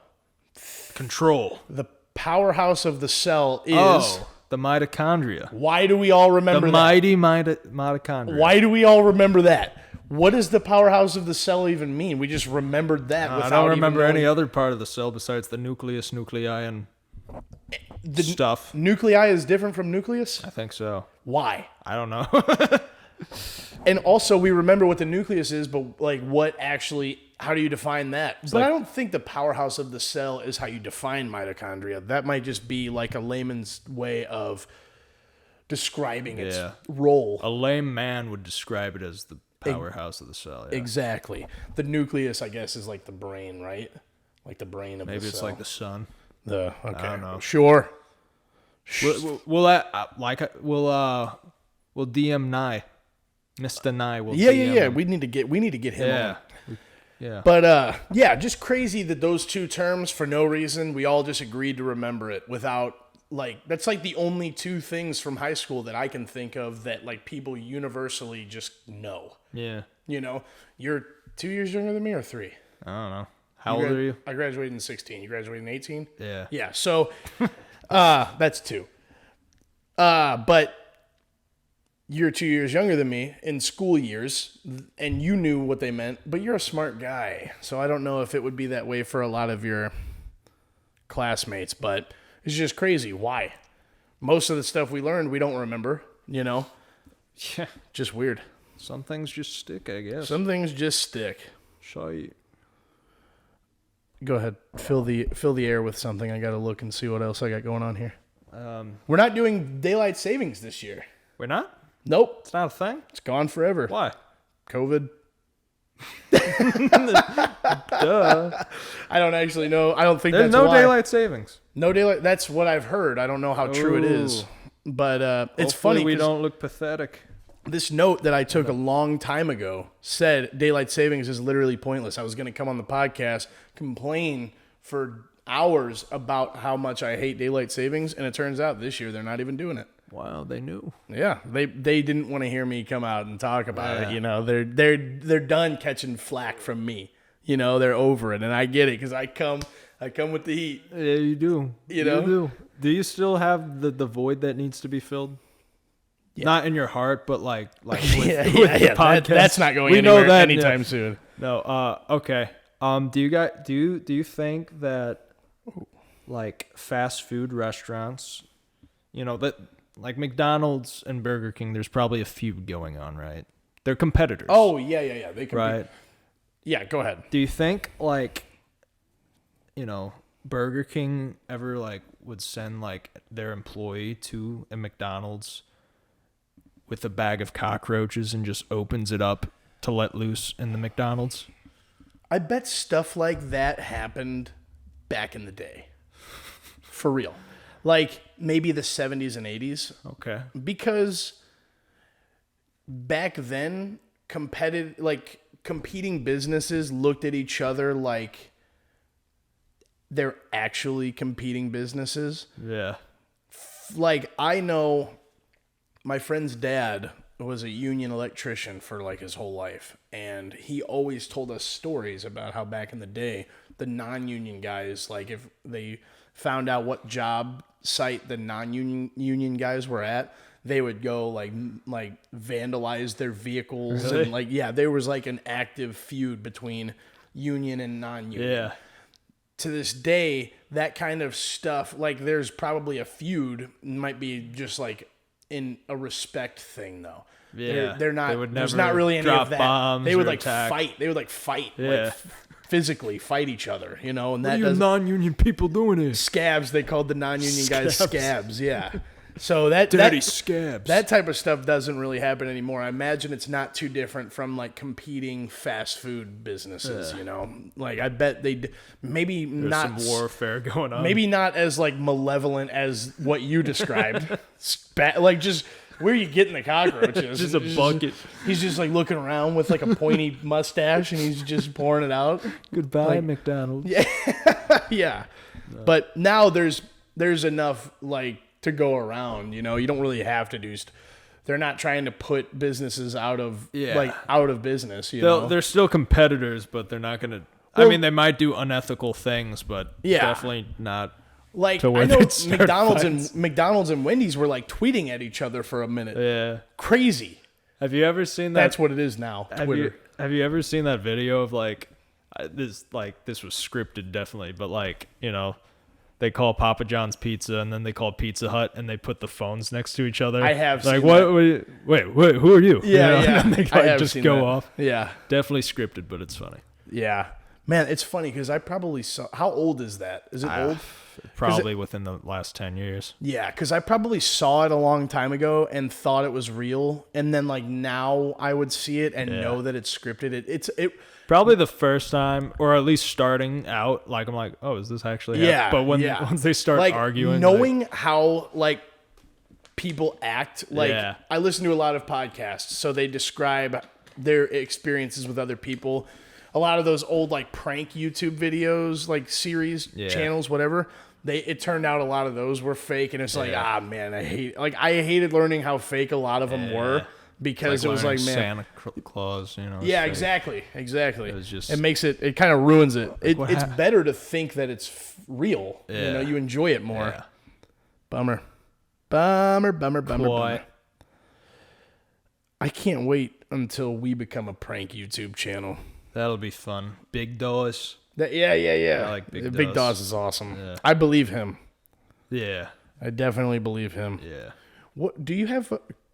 Control. The powerhouse of the cell is... the mitochondria. Why do we all remember The that? mighty mitochondria. Why do we all remember that? What does the powerhouse of the cell even mean? We just remembered that without I don't remember even knowing. any other part of the cell besides the nucleus, nuclei, and stuff. Nuclei is different from nucleus? I think so. Why? I don't know. And also, we remember what the nucleus is, but like what actually, how do you define that? But I don't think the powerhouse of the cell is how you define mitochondria. That might just be like a layman's way of describing its role. A lame man would describe it as the powerhouse of the cell. Yeah. Exactly. The nucleus, I guess, is like the brain, right? Like the brain of Maybe the it's cell. like the sun. Okay. I don't know. Sure. We'll DM Nye. Mr. Nye will Yeah. DM. We need to get him on. Yeah. But just crazy that those two terms, for no reason, we all just agreed to remember it without, like, that's like the only two things from high school that I can think of that like people universally just know. Yeah. You know, you're 2 years younger than me or 3? I don't know. How old are you? I graduated in 16. You graduated in 18? Yeah. Yeah. So, that's 2. But you're 2 years younger than me in school years, and you knew what they meant, but you're a smart guy. So I don't know if it would be that way for a lot of your classmates, but it's just crazy. Why? Most of the stuff we learned, we don't remember, you know? Yeah. Just weird. Some things just stick, I guess. Some things just stick. Shy. Go ahead. Fill the air with something. I got to look and see what else I got going on here. We're not doing daylight savings this year. We're not? Nope. It's not a thing? It's gone forever. Why? COVID. Duh. I don't actually know. I don't think There's that's no why. daylight savings. No daylight. That's what I've heard. I don't know how true it is. But it's Hopefully funny. we 'cause don't look pathetic. this note that I took a long time ago said daylight savings is literally pointless. I was going to come on the podcast, complain for hours about how much I hate daylight savings, and it turns out this year they're not even doing it. Wow, they knew. Yeah, they didn't want to hear me come out and talk about Yeah. it. You know, they're done catching flack from me. You know, they're over it, and I get it because I come with the heat. Yeah, you do. You know? do. Do you still have the void that needs to be filled? Yeah. Not in your heart, but like with, yeah, with yeah, the yeah. podcast. That's not going We anywhere know that anytime soon. No. Okay. Do you think that like fast food restaurants, you know, that like McDonald's and Burger King, there's probably a feud going on, right? They're competitors. Oh yeah. They can right. Yeah, go ahead. Do you think like, you know, Burger King ever like would send like their employee to a McDonald's with a bag of cockroaches and just opens it up to let loose in the McDonald's? I bet stuff like that happened back in the day. For real. Like maybe the 70s and 80s. Okay. Because back then, competing businesses looked at each other like they're actually competing businesses. Yeah. Like, I know my friend's dad was a union electrician for like his whole life, and he always told us stories about how back in the day the non-union guys, like if they found out what job site the non-union guys were at, they would go like vandalize their vehicles. Really? And like, yeah, there was like an active feud between union and non-union. Yeah. To this day, that kind of stuff, like there's probably a feud, might be just like in a respect thing though. Yeah. They're not, They would there's never not really any drop of that. bombs They would or like attack. fight. They would like fight. Yeah. Like physically fight each other, you know, and What that are you does non-union people doing here? scabs, they called the non-union guys Scabs. scabs, yeah. So that Dirty scabs. that type of stuff doesn't really happen anymore. I imagine it's not too different from like competing fast food businesses, you know. Like I bet maybe There's not some warfare going on. maybe not as like malevolent as what you described. Like just where are you getting the cockroaches? Just a bucket. He's just like looking around with like a pointy mustache and he's just pouring it out. Goodbye, like- McDonald's. Yeah. But now there's enough like to go around, you know. You don't really have to do they're not trying to put businesses out of business, you know. They're still competitors, but they're not going to I Well- mean, they might do unethical things, but Yeah. definitely not. Like to where I know they'd start McDonald's and Wendy's were like tweeting at each other for a minute. Yeah. Crazy. Have you ever seen that? That's what it is now. Twitter. Have you ever seen that video of like this was scripted definitely, but like, you know, they call Papa John's Pizza and then they call Pizza Hut and they put the phones next to each other. I have like seen what? that. Wait, who are you? Yeah, You know, yeah. And they I have just seen go that. off. Yeah. Definitely scripted, but it's funny. Yeah. Man, it's funny because I probably saw. How old is that? Is it old? Probably within the last 10 years. Yeah, because I probably saw it a long time ago and thought it was real, and then like now I would see it and know that it's scripted. It Probably the first time, or at least starting out, like I'm like, oh, is this actually happening? Yeah, But yeah. once they start like arguing, knowing how like people act. Like Yeah. I listen to a lot of podcasts, so they describe their experiences with other people. A lot of those old like prank YouTube videos, like series channels, whatever. It turned out a lot of those were fake, and it's like, man, I hated learning how fake a lot of them were because it was like, man, Santa Claus, you know. yeah, fake. exactly. It was just- it makes it kind of ruins it. what It's hap- better to think that it's real. You Yeah. know, you enjoy it more. Yeah. Bummer. Boy. I can't wait until we become a prank YouTube channel. That'll be fun. Big Dawes. Yeah. I like Big Big Dawes. Dawes is awesome. Yeah. I believe him. Yeah. I definitely believe him. Yeah. What do you have?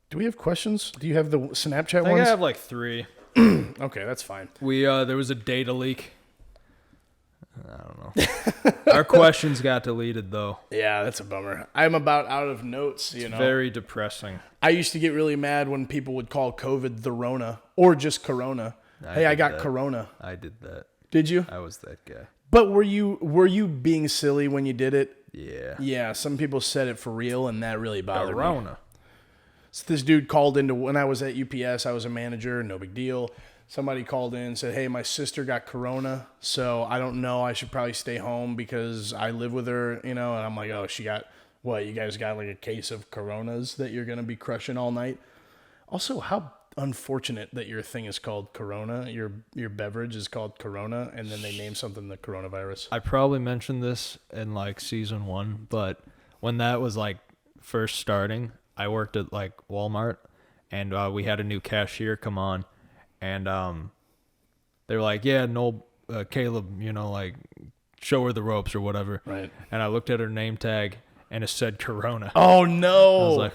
Do we have questions? Do you have the Snapchat I think ones? I have like 3. Okay, that's fine. There was a data leak. I don't know. Our questions got deleted though. Yeah, that's a bummer. I'm about out of notes. You know, Very depressing. I used to get really mad when people would call COVID the Rona or just Corona. Hey, I did got that. Corona. I did that. Did you? I was that guy. But were you being silly when you did it? Yeah. Yeah, some people said it for real, and that really bothered me. Corona. So this dude called into when I was at UPS. I was a manager, no big deal. Somebody called in and said, "Hey, my sister got Corona, so I don't know. I should probably stay home because I live with her, you know." And I'm like, "Oh, she got what? You guys got like a case of Coronas that you're gonna be crushing all night." Also, how unfortunate that your thing is called Corona. Your beverage is called Corona, and then they name something the coronavirus. I probably mentioned this in like season 1, but when that was like first starting, I worked at like Walmart, and we had a new cashier come on, and they were like, "Yeah, no, Caleb, you know, like show her the ropes or whatever." Right. And I looked at her name tag, and it said Corona. Oh no! I was like,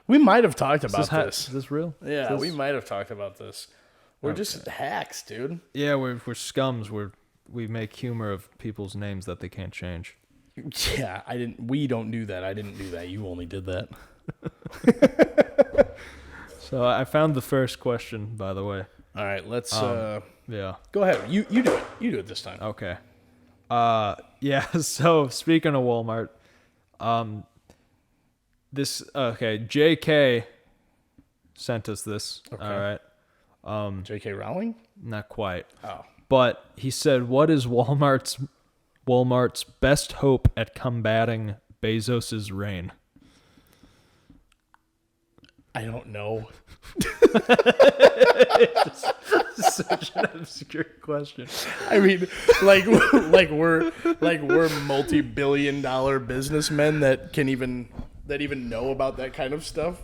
we might have talked about is this. this real? Yeah, Is we this- might have talked about this. We're just hacks, dude. Yeah, we're scums. We make humor of people's names that they can't change. Yeah, we don't do that. I didn't do that. You only did that. So I found the first question, by the way. All right, let's Yeah. go ahead. You do it. You do it this time. Okay. Yeah, so speaking of Walmart, JK sent us this. Okay. All right. J.K. Rowling? Not quite. Oh. But he said, "What is Walmart's Walmart's best hope at combating Bezos's reign? I don't know. Such an obscure question. I mean, we're multi-billion-dollar businessmen that even know about that kind of stuff.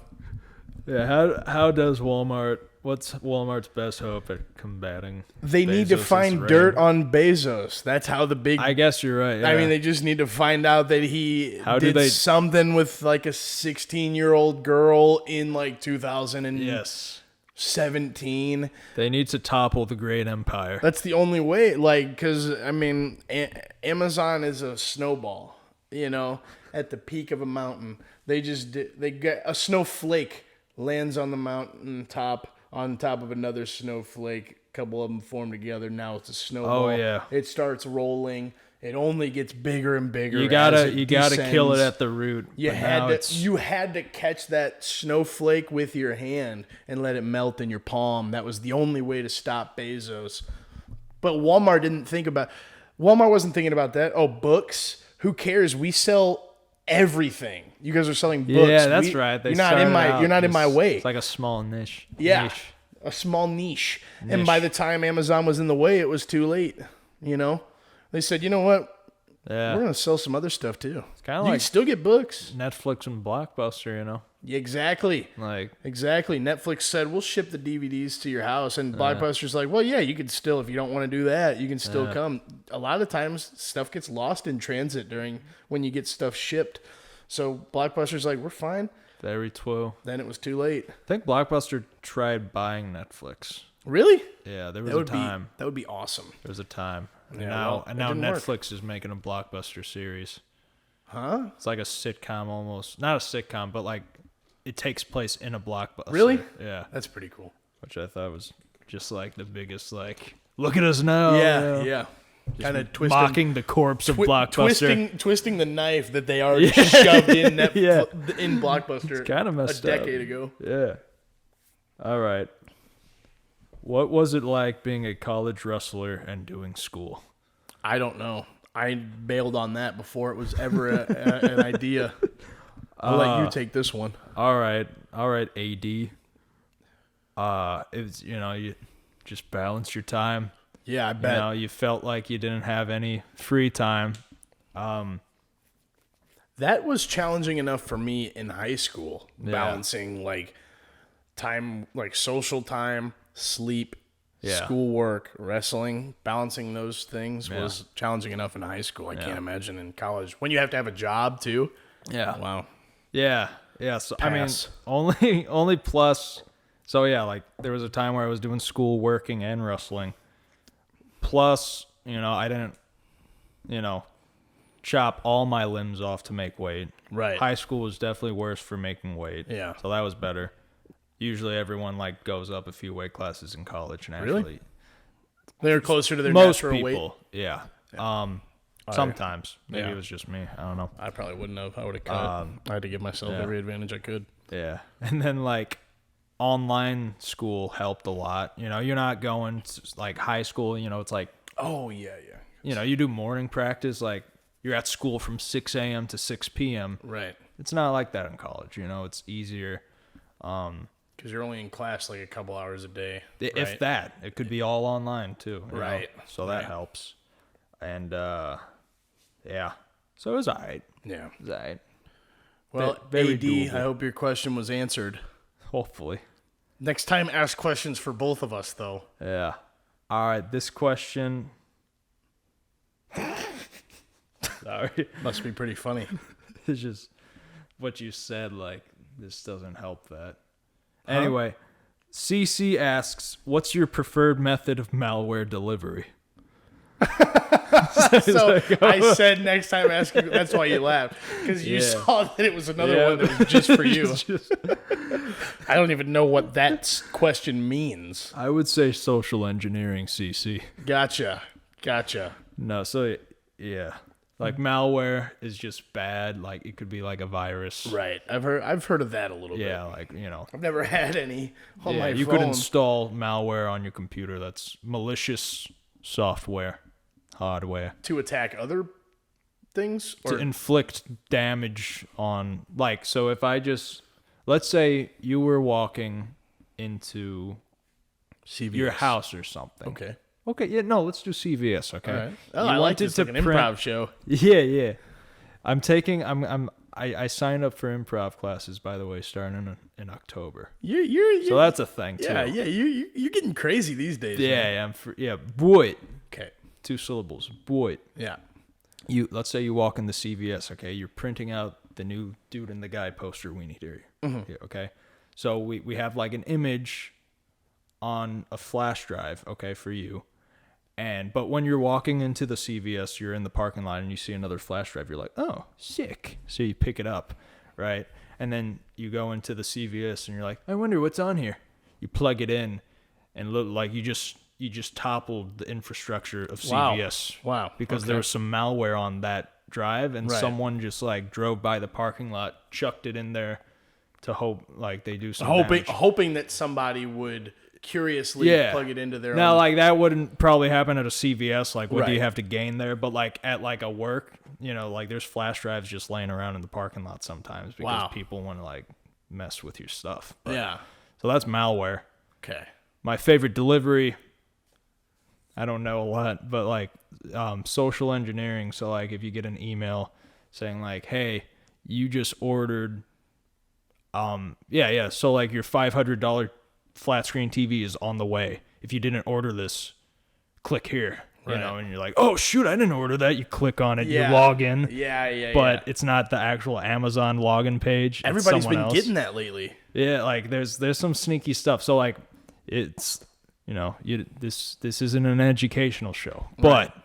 Yeah, how does what's Walmart's best hope at combating They need to Bezos's find reign? dirt on Bezos. That's how the big... I guess you're right. Yeah. I mean, they just need to find out that he did something with like a 16-year-old girl in like 2017. They need to topple the great empire. That's the only way. Like, because, I mean, Amazon is a snowball, at the peak of a mountain. They get a snowflake lands on the mountain top on top of another snowflake. A couple of them form together. Now it's a snowball. Oh yeah. It starts rolling. It only gets bigger and bigger. You gotta kill it at the root. You had to catch that snowflake with your hand and let it melt in your palm. That was the only way to stop Bezos. But Walmart wasn't thinking about that. Oh, books? Who cares? We sell everything. You guys are selling books. Yeah, that's right. You're not in my way. It's like a small niche. Yeah, a small niche. And by the time Amazon was in the way, it was too late. They said, you know what? Yeah, we're gonna sell some other stuff too. It's kind of you like can still get books. Netflix and Blockbuster. Exactly. Exactly. Netflix said we'll ship the DVDs to your house, and Blockbuster's like, well, yeah, you can still, if you don't want to do that, you can still come. A lot of times, stuff gets lost in transit when you get stuff shipped. So Blockbuster's like, we're fine. Very true. Then it was too late. I think Blockbuster tried buying Netflix. Really? Yeah, there was a time. That would be awesome. There was a time. Yeah, and now Netflix is making a Blockbuster series. Huh? It's like a sitcom almost. Not a sitcom, but like it takes place in a Blockbuster. Really? Yeah. That's pretty cool. Which I thought was just like the biggest, like, look at us now. Yeah. Kind of mocking the corpse of Blockbuster. Twisting the knife that they already shoved in in Blockbuster it's kind of messed a decade ago. Yeah. All right. What was it like being a college wrestler and doing school? I don't know. I bailed on that before it was ever an idea. I'll let you take this one. All right, AD. It was, you just balance your time. Yeah, I bet. You felt like you didn't have any free time. That was challenging enough for me in high school, balancing like time, like social time, sleep, schoolwork, wrestling. Balancing those things was challenging enough in high school. I can't imagine in college when you have to have a job too. Yeah. Wow. Yeah. So Pass. I mean, only plus. So yeah, like there was a time where I was doing school, working, and wrestling. Plus, I didn't, chop all my limbs off to make weight. Right. High school was definitely worse for making weight. Yeah. So that was better. Usually everyone like goes up a few weight classes in college and Really? actually They're closer to their most natural people, weight. Yeah. Sometimes. Maybe it was just me. I don't know. I probably wouldn't have. I would have cut. I had to give myself every advantage I could. Yeah. And then like online school helped a lot. You're not going to like high school, it's like, oh yeah. You do morning practice, like you're at school from 6 a.m. to 6 p.m. Right. It's not like that in college, it's easier. Because you're only in class like a couple hours a day. If that. It could be all online too. Right. So that helps. And yeah. So it was all right. Yeah. It was all right. Well, Very AD, doable. I hope your question was answered. Hopefully. Next time, ask questions for both of us, though. Yeah. All right. This question. Sorry. Must be pretty funny. It's just what you said, like, this doesn't help that. Anyway, CC asks, what's your preferred method of malware delivery? So I said next time ask you, that's why you laughed. Because you saw that it was another one that was just for you. I don't even know what that question means. I would say social engineering, CC. Gotcha. No, so yeah. Like malware is just bad. Like it could be like a virus. Right. I've heard of that a little bit. Yeah, like, I've never had any on my phone. You could install malware on your computer that's malicious software. hardware. To attack other things? Or? To inflict damage on, like, so if I just, let's say you were walking into CVS. your house or something. Okay, Yeah, no, let's do CVS, okay? All right. Oh, I like this, like an improv show. Yeah. I signed up for improv classes, by the way, starting in October. You're So that's a thing, too. Yeah, you're getting crazy these days. Yeah, boy. Okay. 2 syllables, boy. Yeah. Let's say you walk in the CVS, okay? You're printing out the new Dude and the Guy poster we need here. Yeah, okay? So we have like an image on a flash drive, okay, for you. But when you're walking into the CVS, you're in the parking lot and you see another flash drive, you're like, oh, sick. So you pick it up, right? And then you go into the CVS and you're like, I wonder what's on here. You plug it in and look like you just toppled the infrastructure of CVS. Wow. Because there was some malware on that drive and Right. someone just like drove by the parking lot, chucked it in there to hope like they do some damage. Hoping that somebody would curiously plug it into their now own. like that wouldn't probably happen at a CVS, like what do you Right. have to gain there, but like at like a work, like there's flash drives just laying around in the parking lot sometimes because people want to like mess with your stuff. But, Yeah. so that's malware. Okay. My favorite delivery, I don't know a lot, but like social engineering. So like if you get an email saying like, hey, you just ordered so like your $500 flat screen TV is on the way. If you didn't order this, click here. Right. And you're like, oh shoot, I didn't order that. You click on it, Yeah. you log in. Yeah. But it's not the actual Amazon login page. It's Everybody's someone been else. getting that lately. Yeah, like there's some sneaky stuff. So like it's this isn't an educational show. But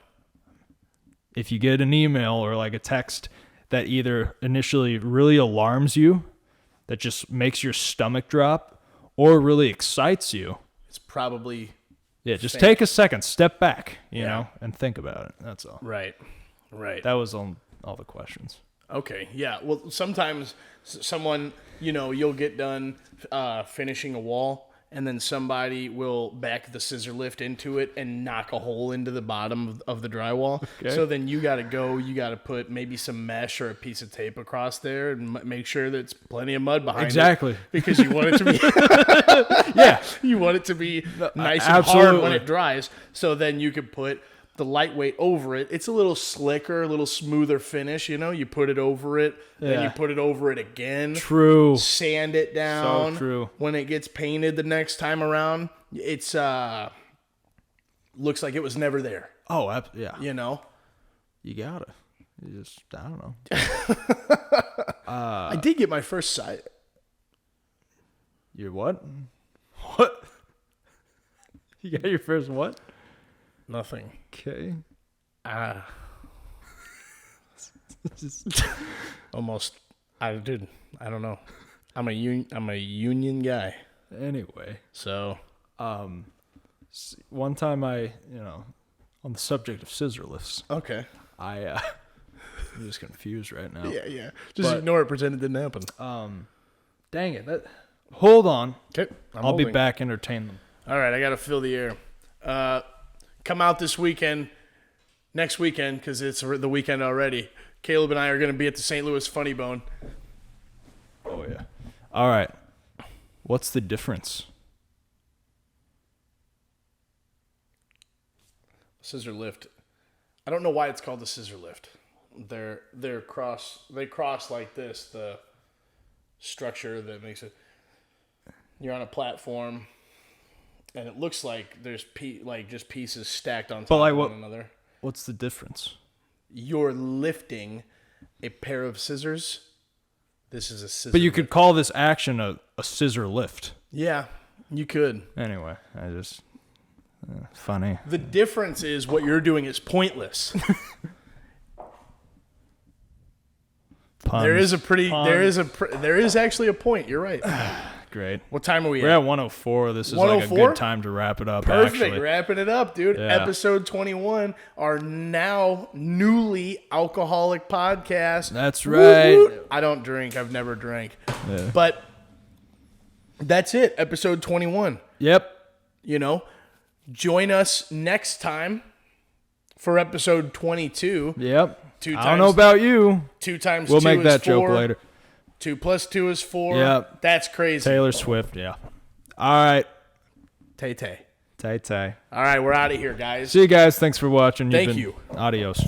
if you get an email or like a text that either initially really alarms you, that just makes your stomach drop, or really excites you, It's probably just fake. take a second, step back, you know, and think about it. That's all. right. That was all the questions. Okay, yeah. Well, sometimes someone, you'll get done finishing a wall, and then somebody will back the scissor lift into it and knock a hole into the bottom of the drywall. Okay. So then you got to put maybe some mesh or a piece of tape across there and make sure there's plenty of mud behind Exactly. it. Because you want it to be you want it to be nice and hard when it dries. So then you could put the lightweight over it. It's a little slicker, a little smoother finish, you put it over it, then you put it over it again. True. Sand it down. So true. When it gets painted the next time around, it's looks like it was never there. Oh, yeah. You gotta. You just, I don't know. I did get my first sight. Your what? What? You got your first what? Nothing. Okay. Almost. I don't know. I'm a union guy. Anyway, So one time on the subject of scissor lifts, okay. I'm just confused right now. Yeah. Just ignore it. Pretend it didn't happen. Dang it. Hold on. Okay. I'll be back. Entertain them. All right. I got to fill the air. Come out this weekend, next weekend, because it's the weekend already. Caleb and I are going to be at the St. Louis Funny Bone. Oh, yeah. All right. What's the difference? Scissor lift. I don't know why it's called the scissor lift. They cross like this, the structure that makes it. You're on a platform, and it looks like there's just pieces stacked on top of one another. What's the difference? You're lifting a pair of scissors. This is a scissor. But you could call this action a scissor lift. Yeah, you could. Anyway, I just funny. The difference is what you're doing is pointless. Puns. There is actually a point. You're right. Great. What time are we We're at? at 104. This is like a 104? good time to wrap it up. Perfect. Actually. Wrapping it up, dude. Yeah. Episode 21, our now newly alcoholic podcast. That's right. Woo-hoo. I don't drink. I've never drank. Yeah. But that's it. Episode 21. Yep. Join us next time for episode 22. Yep. Two I don't know about you. 2 times We'll 2 make is that 4. joke later. 2 plus 2 is 4. Yep. That's crazy. Taylor Swift, yeah. All right. Tay-tay. Tay-tay. All right, we're out of here, guys. See you guys. Thanks for watching. Thank you. Adios.